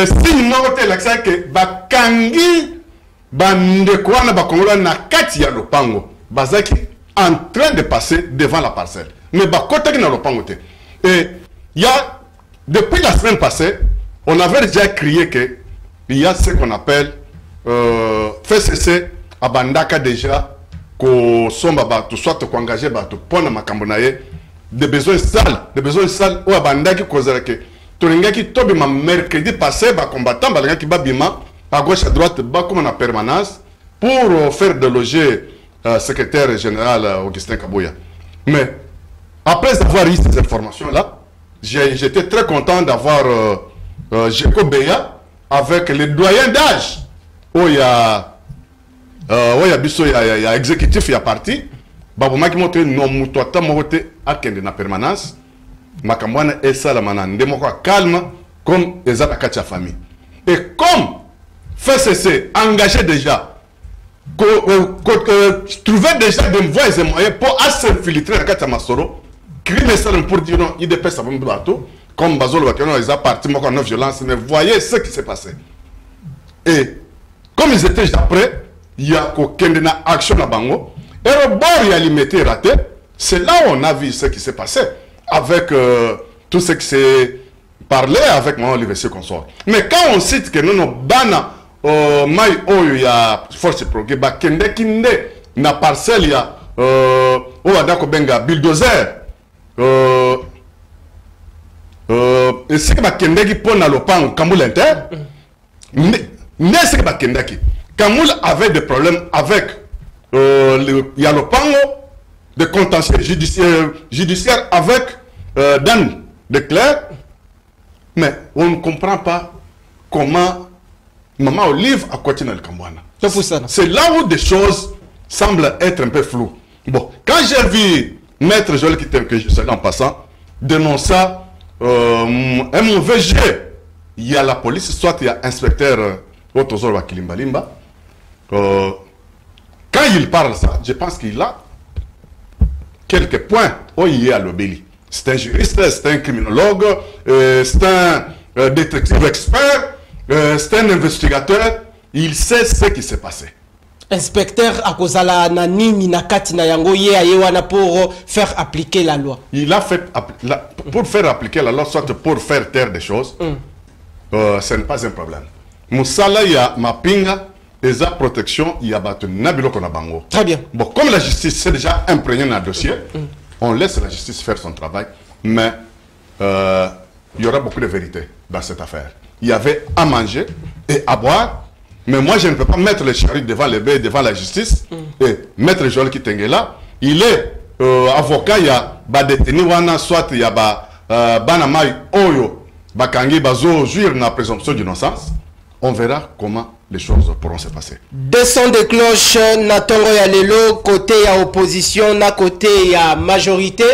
si mon côté l'accent que Bakangi Bandekwana Bakongolais na kati ya lopango bazaki en train de passer devant la parcelle. Mais Bakote na lopango te. Et il y a, depuis la semaine passée, on avait déjà crié que il y a ce qu'on appelle fait cesser à Bandaka déjà qu'on soit engagé pour des besoins sales ou à Bandaki causera que Tolinga qui tobe ma mercredi passé ba combattant ba qui babima à gauche à droite ba comme en permanence pour faire déloger secrétaire général Augustin Kabouya. Mais après avoir eu ces informations-là, j'étais très content d'avoir Jeko Beya avec les doyens d'âge. Où il y a exécutif, il y a parti. Babou qui montre non mutota mote à kende na permanence. Makamwana et salamana ndemoko calme comme les attaques de famille. Et comme FCC engagé déjà, trouver déjà des voies et moyens pour s'infiltrer dans Katia Masoro. Pour dire non, il dépêche à bateau, comme Bazolo Bakano, ils ont parti en violence, mais voyez ce qui s'est passé. Et comme ils étaient déjà prêts, il y a aucune action à Bango, et le bord il a limité raté, c'est là où on a vu ce qui s'est passé, avec tout ce qui s'est parlé avec mon Olivier Consort. Mais quand on cite que nous, nos bana, Maï Oyo, il y a force progrès, Bakende Kinde, na parcelle, il y a Oadako Benga, bulldozer. Et ce que Bakendaki pone à l'opan Kamoul Inter, n'est ce que Bakendaki. Kamoul avait des problèmes avec Yalopango, des contentieux judiciaires avec Dan Declerc, mais on ne comprend pas comment Maman Olive a continué le Kambouana. C'est là où des choses semblent être un peu floues. Bon, quand j'ai vu Maître Joël Kitenge, que je salue en passant, dénoncer un mauvais jeu. Il y a la police, soit il y a inspecteur Otozor Wakilimbalimba. Quand il parle ça, je pense qu'il a quelques points où il y a l'obéli. C'est un juriste, c'est un criminologue, c'est un détective expert, c'est un investigateur. Il sait ce qui s'est passé. Inspecteur akozala na nini na kati na yango ye ayewana pour faire appliquer la loi. Il a fait pour faire appliquer la loi, soit pour faire taire des choses. Ce n'est pas un problème. Moussala ya mapinga et sa protection il y a battu nabilo konabango. Très bien. Bon, comme la justice s'est déjà imprégnée dans le dossier, on laisse la justice faire son travail, mais il y aura beaucoup de vérité dans cette affaire. Il y avait à manger et à boire, mais moi je ne peux pas mettre les charrues devant les bœufs, devant la justice, et mettre Joël Kitengela. Il est avocat, il y a détenu, soit il y a Banamai Oyo, Bakangi Bazo, jouir dans la présomption d'innocence. On verra comment les choses pourront se passer. Des sons de cloche, Natongo ya lelo, côté ya opposition, na côté ya majorité.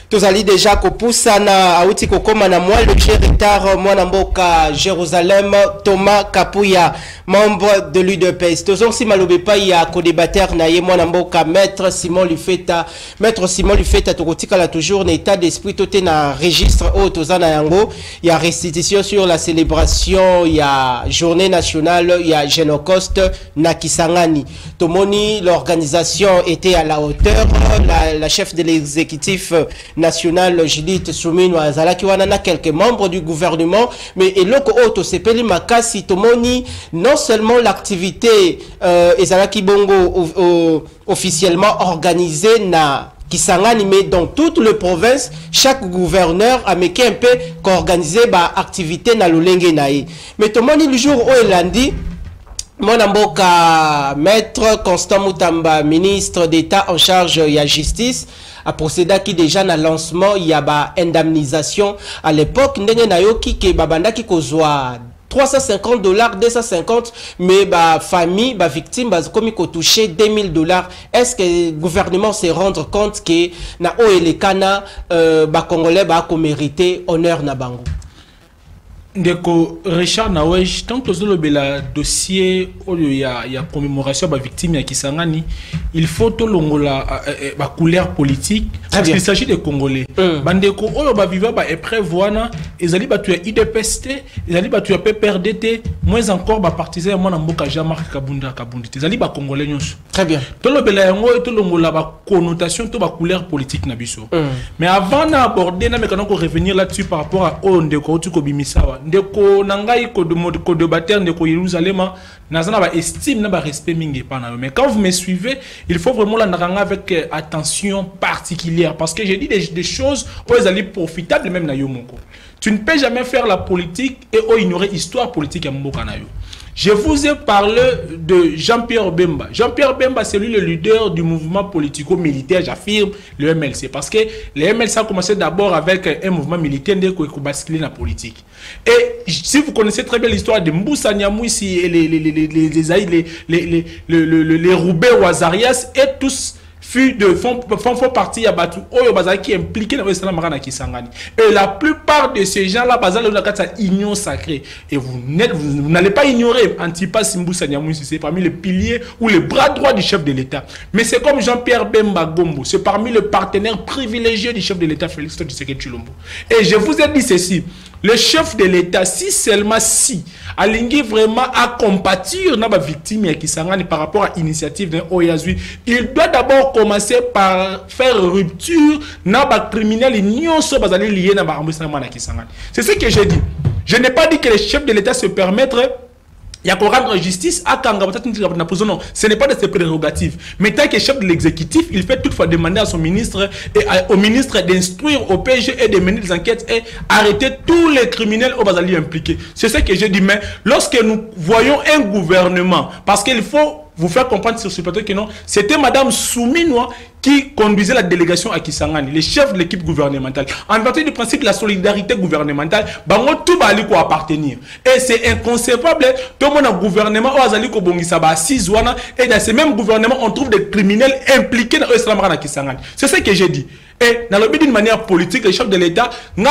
Tous allez déjà kopusa na auti kokoma na moi le chéritar mwana mboka Jérusalem Thomas Kapuya, membre de l'UDPS. Tous aussi malobe pa ya co-débatteur na ye mwana mboka maître Simon Lufeta tokotika la toujours na état d'esprit toté na registre au tozana yango ya restitution sur la célébration ya journée nationale ya Génocauste na Kisangani. Tomoni l'organisation était à la hauteur, la chef de l'exécutif national Judith Soumino Azalaki wana na quelques membres du gouvernement, mais eloko auto sepeli makasi tomoni non seulement l'activité Ezalaki Bongo officiellement organisée na Kisangani, mais dans toute la province, chaque gouverneur a meké un peu qu'organiser ba activité na lolenge nae. Mais tomoni le jour où il a dit mon amboka maître Constant Moutamba, ministre d'État en charge de la justice, a procédé qui déjà dans le lancement il y a ba indemnisation à l'époque ndenge nayoki ke babanda ki kozwa $350, 250, mais ba famille, ba victime, ba comme ko touché $2000. Est-ce que le gouvernement se rendre compte que na o elekana ba congolais ba ko mériter honneur na bango? Ndeko Richard Nawej, tant que le dossier il y a commémoration de victime ya Kisangani, il faut tout la couleur politique parce qu'il s'agit des Congolais. Bandeko oyo ba viva ba eprévoana, ils allaient battre IDPST, ils allaient battre PPRDT, moins encore ba partisans moi na mboka Jean-Marc Kabunda Kabundité, ils allaient ba Congolais nyonso. Très bien. Tout le bela yango et tout le la ba connotation tout ba couleur politique na biso. Mais avant d'aborder na mekana ko revenir là-dessus par rapport à Ndeko Tuko Bimisawa. Ndeko nangai ko débattre ndeko Yerusalem nazana ba estime na ba respect mingi pana. Mais quand vous me suivez, il faut vraiment la naranga avec attention particulière parce que j'ai dit des choses où ils allaient profitables même na yo moko. Tu ne peux jamais faire la politique et ignorer l'histoire politique à mboka na yo. Je vous ai parlé de Jean-Pierre Bemba. Jean-Pierre Bemba, c'est lui le leader du mouvement politico-militaire, j'affirme, le MLC. Parce que le MLC a commencé d'abord avec un mouvement militaire qui a basculé dans la politique. Et si vous connaissez très bien l'histoire de Mboussa Nyamouissi et les Roubaix ou Azarias, et tous font partie à Batou Oyo Bazali qui est impliqué dans l'Islam Marana Kisangani. Et la plupart de ces gens-là, Bazali c'est union sacrée. Et vous n'allez pas ignorer Antipas Mboussa Nyamouissi, c'est parmi les piliers ou les bras droits du chef de l'État. Mais c'est comme Jean-Pierre Bemba Gombo, c'est parmi les partenaires privilégiés du chef de l'État Félix Tshisekedi Tshilombo. Et je vous ai dit ceci, le chef de l'État, si seulement si, Alingi vraiment à compatir na ba victime qui Kisangani par rapport à l'initiative d'un Oyazui, il doit d'abord commencer par faire rupture na ba criminel nyonso bazali lié na ba emboussement na Kisangani. C'est ce que j'ai dit. Je n'ai pas dit que les chefs de l'État se permettraient il y a qu'on rendre justice à Kanga, non, ce n'est pas de ses prérogatives. Mais tant que chef de l'exécutif, il fait toutefois demander à son ministre et au ministre d'instruire au PG et de mener des enquêtes et arrêter tous les criminels au Bazali impliqués. C'est ce que j'ai dit. Mais lorsque nous voyons un gouvernement, parce qu'il faut vous faire comprendre sur ce plateau que non, c'était Madame Souminoa qui conduisait la délégation à Kisangani, le chef de l'équipe gouvernementale. En vertu du principe de la solidarité gouvernementale, bango tout va aller appartenir. Et c'est inconcevable, tout le monde a gouvernement, et dans ce même gouvernement, on trouve des criminels impliqués dans l'Islam à Kisangani. C'est ce que j'ai dit. Et dans le but d'une manière politique, le chef de l'État, il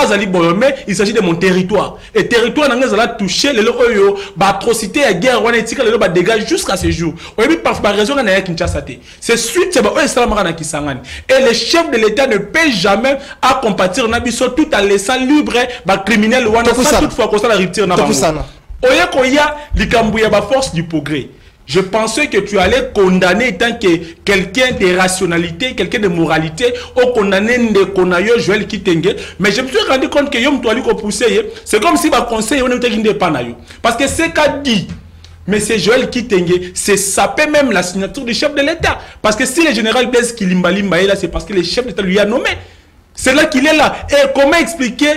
s'agit de mon territoire. Et territoire, n'a touché les atrocités et guerre, on dégage jusqu'à ce jour. Par raison, c'est suite à Kisangani. Et le chef de l'État ne peut jamais à compatir Nabiso tout en laissant libre les criminels sans toutefois qu'on la rupture. Oya Likambouya force du progrès. Je pensais que tu allais condamner tant que quelqu'un de rationalité, quelqu'un de moralité, ou condamner Ndekonayo Joël Kitenge. Mais je me suis rendu compte que Yom Toali ko poussé, c'est comme si ma conseil on était pas nayo. Parce que c'est qu'a dit Mais c'est Joël Kitenge, c'est sapé même la signature du chef de l'État. Parce que si le général Blaise Kilimba Limba est là, c'est parce que le chef de l'État lui a nommé. C'est là qu'il est là. Et comment expliquer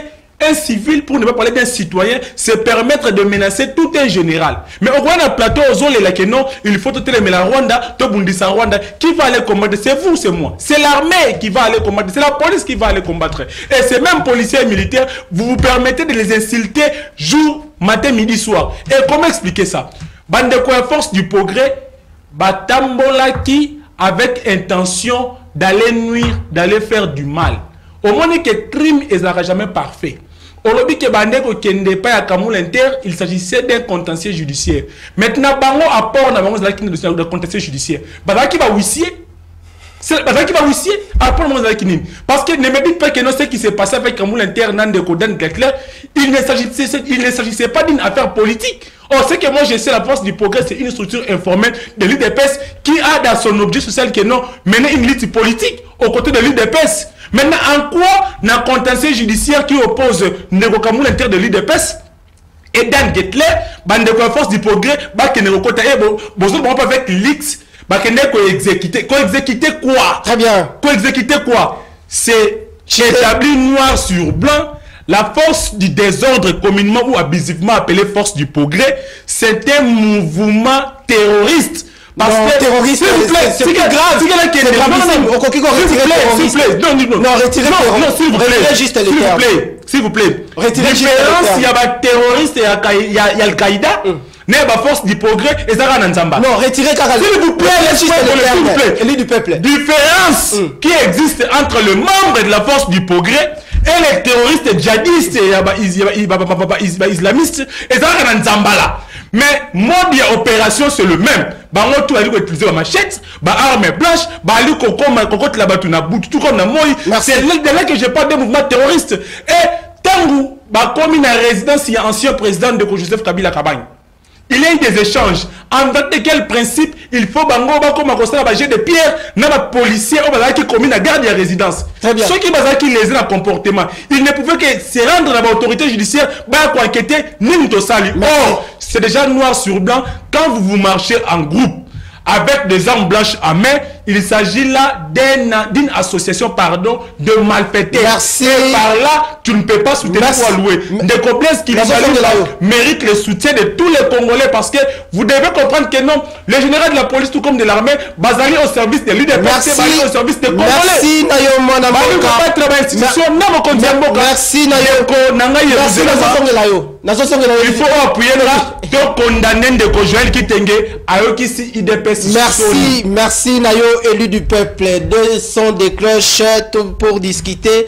un civil, pour ne pas parler d'un citoyen, se permettre de menacer tout un général? Mais au Rwanda, plateau, aux là que non, il faut tout les la Rwanda, tout Bundisa Rwanda. Qui va aller combattre? C'est vous, c'est moi. C'est l'armée qui va aller combattre. C'est la police qui va aller combattre. Et ces mêmes policiers et militaires, vous vous permettez de les insulter jour, matin, midi, soir. Et comment expliquer ça? Bande de force du progrès, Batambolaki avec intention d'aller nuire, d'aller faire du mal. Au moins que crime ne sera jamais parfait. Au lobby que Bandeko Kende pas à Kamoul Inter, il s'agissait d'un contentieux judiciaire. Maintenant, Bango apport dans le contentieux judiciaire. Badaki va huissier. C'est Badaki va huissier. Apport dans le parce que ne me dites pas que non, ce qui s'est passé avec Kamoul Inter, Nandeko Dan Gakler, il ne s'agissait pas d'une affaire politique. Or, ce que moi je sais, la force du progrès, c'est une structure informelle de l'UDPS qui a dans son objet social que non, mener une lutte politique aux côtés de l'UDPS. Maintenant, en quoi dans le contentieux judiciaire qui oppose Nego Kamoul Inter de l'UDPS et Dan Getler, bande de force du progrès, bah que Nego Kota avec l'X, bah que Nego exécuter. Co-exécuter quoi? Très bien. Co-exécuter quoi? C'est établi noir sur blanc. La force du désordre, communément ou abusivement appelée force du progrès, c'est un mouvement terroriste. Parce que terroriste, s'il vous plaît, c'est grave. S'il vous plaît. Différence, il y a terroriste et il y a Al-Qaïda. Mais la force du progrès et ça va Nzamba. Non, retirez Karal. S'il vous plaît, élu du peuple. Différence qui existe entre le membre de la force du progrès et les terroristes djihadistes et islamistes et ça va Nzamba là. Mais mode de opération c'est le même. Bango tout ali ko utiliser la machette, ba arme blanche, ba ali ko kokoti la batu na bout tout comme na moi. C'est là que je parle de mouvement terroriste. Et tangu ba comme une résidence il y a ancien président de Joseph Kabila Kabagne. Il y a eu des échanges. En date de quel principe il faut bango ba comme constat ba jet de pierre na ba policier au bazar qui commis la garde de résidence. Ceux qui bazar qui les un comportement, ils ne pouvaient que se rendre à l'autorité judiciaire ba ko enquêter ni to sali. Or, c'est déjà noir sur blanc quand vous marchez en groupe avec des armes blanches à main, il s'agit là d'une association de malfaiteurs. Merci. Et par là, tu ne peux pas soutenir ou allouer. Des complexes qui méritent le soutien de tous les Congolais parce que vous devez comprendre que non, les généraux de la police tout comme de l'armée, basés au service de l'UDPS, basés au service des Congolais. Merci Nayo mon amour. Merci Nayo. Il faut appuyer là, de condamner de Joël Kitenge à Okisi IDPS. Merci Nayo, élu du peuple. Deux sons de cloche pour discuter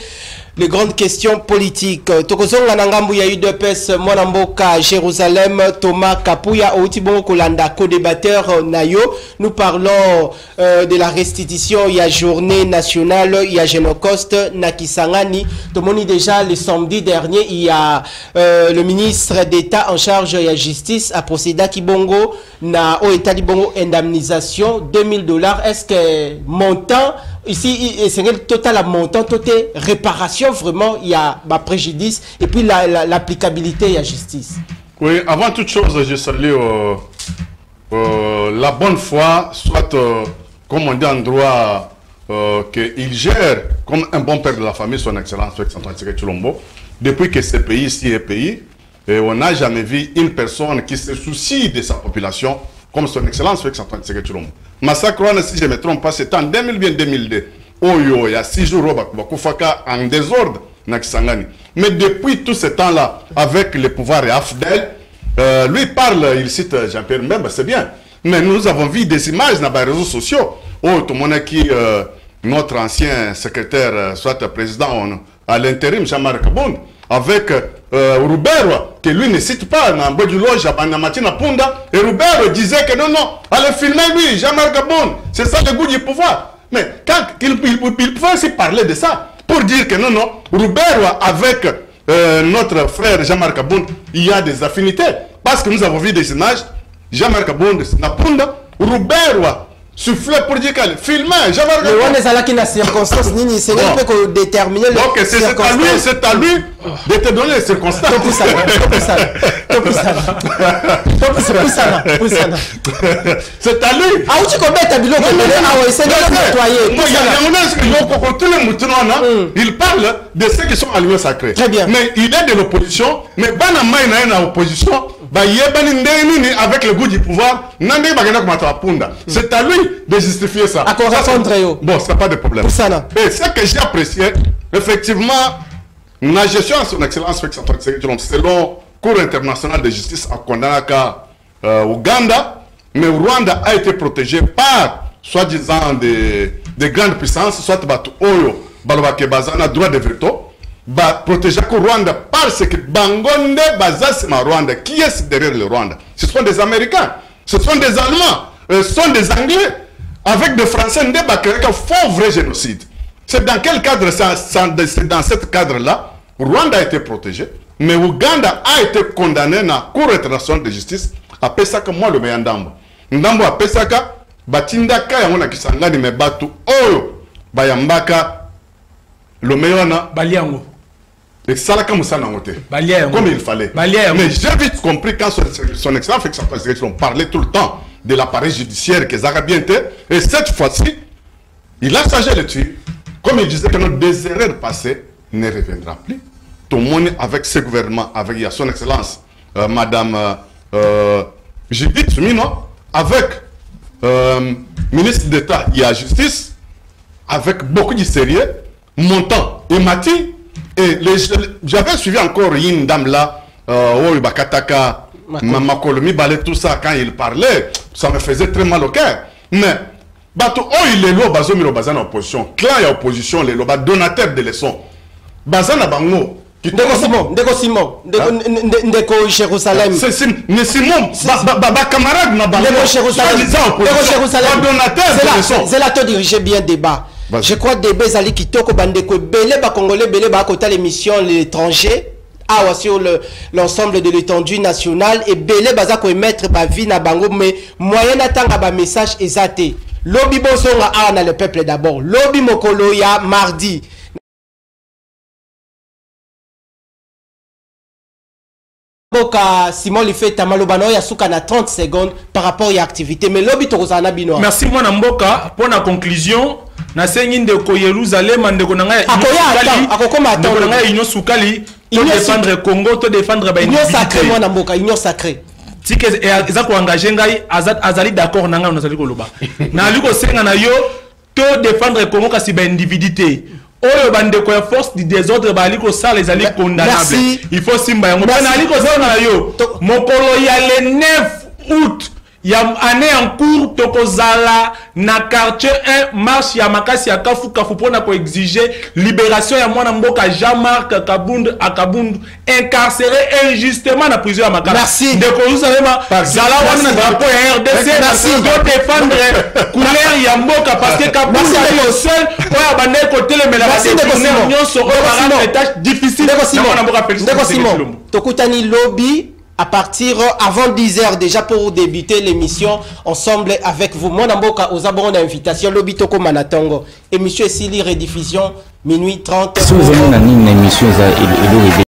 les grandes questions politiques. Tokozonga Nangambu ya UDPS Mwanamboka Jérusalem Thomas Kapuya Outibongo Kolanda co-débatteur Nayo. Nous parlons de la restitution. Il y a journée nationale, il y a Génocoste Nakisangani. Tomoni déjà le samedi dernier, il y a le ministre d'État en charge de la justice a procédé à Kibongo na au État Libongo indemnisation $2000. Est-ce que montant ici c'est le total montant, total réparation vraiment il y a préjudice et puis l'applicabilité il y a justice. Oui, avant toute chose je salue la bonne foi, soit comme on dit en droit qu'il gère comme un bon père de la famille son excellence Antoine Tshisekedi Tshilombo depuis que ce pays ici est pays et on n'a jamais vu une personne qui se soucie de sa population comme son excellence Antoine Tshisekedi Tshilombo. Massacre, si je ne me trompe pas, c'était en 2020-2002. Il y a 6 jours, Bakufaka en désordre, Nakisangani. Mais depuis tout ce temps-là, avec le pouvoir et AFDEL, lui parle, il cite Jean-Pierre Mbemba, c'est bien. Mais nous avons vu des images dans les réseaux sociaux. Oh, tout le monde qui, notre ancien secrétaire, soit président à l'intérim, Jean-Marc Kabound, avec Roubert, que lui ne cite pas, dans le du loge, à Namatina Punda, et Roubert disait que non, allez filmer lui, Jean-Marc Kabound, c'est ça le goût du pouvoir. Mais quand il pouvait aussi parler de ça, pour dire que non, Roubert avec notre frère Jean-Marc Kabound, il y a des affinités. Parce que nous avons vu des images, Jean-Marc Kabound, Napunda, Roubert, souffler pour dire qu'elle filme. J'avais regardé. Mais on est là qui n'a circonstance ni c'est un peu déterminer les circonstances. C'est à lui de te donner les circonstances. C'est à lui. Ah où tu combats ta bilo c'est il parle de ceux qui sont alliés sacrés. Très bien. Mais il est de l'opposition, mais Bana Maïna est en opposition. Avec le goût du pouvoir, c'est à lui de justifier ça. Bon, ça n'a pas de problème. Et ce que j'ai apprécié, effectivement, la gestion de son excellence selon Cour internationale de justice à Kondanaka, Ouganda, mais Rwanda a été protégé par, soi-disant, des grandes puissances, soit Batu Oyo, Balobake Bazana, droit de veto. Protéger le Rwanda parce que Bangonde Bazasima Rwanda, qui est derrière le Rwanda? Ce sont des Américains, ce sont des Allemands, ce sont des Anglais, avec des Français, des Bakérika font vrai génocide. C'est dans quel cadre? C'est dans ce cadre-là, Rwanda a été protégé, mais Ouganda a été condamné dans la Cour internationale de justice à Pesaka, moi le meilleur Ndambo. Ndambo à Pesaka, Batindaka, Yamona Kisangani, mais Batu Oyo, Bayambaka, le meilleur na Baliango. Et ça, comme il fallait. Mais j'ai vite compris quand son excellence parlait tout le temps de l'appareil judiciaire que Zara bien été. Et cette fois-ci, il a changé le tuer. Comme il disait que notre désert passé ne reviendra plus. Tout le monde avec ce gouvernement, avec son excellence, Madame Judith Soumino, avec ministre d'État et la justice, avec beaucoup de sérieux, montant et Mati. Et j'avais suivi encore une dame là, Bakataka, Makolomi, Balé, tout ça, quand il parlait, ça me faisait très mal au cœur. Mais, il est là, Bazomiro Bazan en opposition. Quand il y a opposition, il est là, donateur de leçons. Bazan à Bango. Ndeko Simon, Ndeko Jérusalem. C'est Simon, camarade, Ndeko Jérusalem, donateur de leçons. C'est là que diriger bien débat. Je crois que des Bézali qui toquent au bandeko, Belé, Congolais, Belé, côté l'émission l'étranger, sur l'ensemble de l'étendue nationale, et Belé, Baza, ko émettre ba vie na bango, mais moyen d'attendre ba message exacté. Lobby Bosonga, na le peuple d'abord. Lobby Mokolo, ya mardi. Simon Lifet Tamalobano ya souka na 30 secondes par rapport à l'activité. Mais lobby Torozana Binoa. Merci moi Namboka pour la conclusion. Na sengi ndeko Yerusalem ndeko nanga Union Soukali to défendre Congo, to défendre ba Union sacrée moi Namboka, Union sacrée. Tike eza ko engager ngai azali d'accord nanga on azali koloba. Na liko senga na yo to défendre Congo kasi ba individualité. Oyo bandeko ya force du désordre baliko ça les alliés condamnables. Il faut simba yango. Na liko senga na yo mokolo ya le 9 août ya année en cours tokozala na quartier 1 marche ya makasi ya kafu pona ko exiger libération ya mwana mboka Jean-Marc Kabund Akabund incarcéré injustement na prison ya makasi. Merci. De ko usalema zala wana drapeau ya RDC pour défendre couleur ya mboka parce que Kabund est le seul pour bande côté le mela union so une tâche difficile na mwana mboka Simon. Tokutani lobby à partir avant 10h déjà pour débuter l'émission ensemble avec vous. Mon amboka aux abonnés d'invitation Lobby Toko Manatongo. Émission Sili rediffusion minuit 30.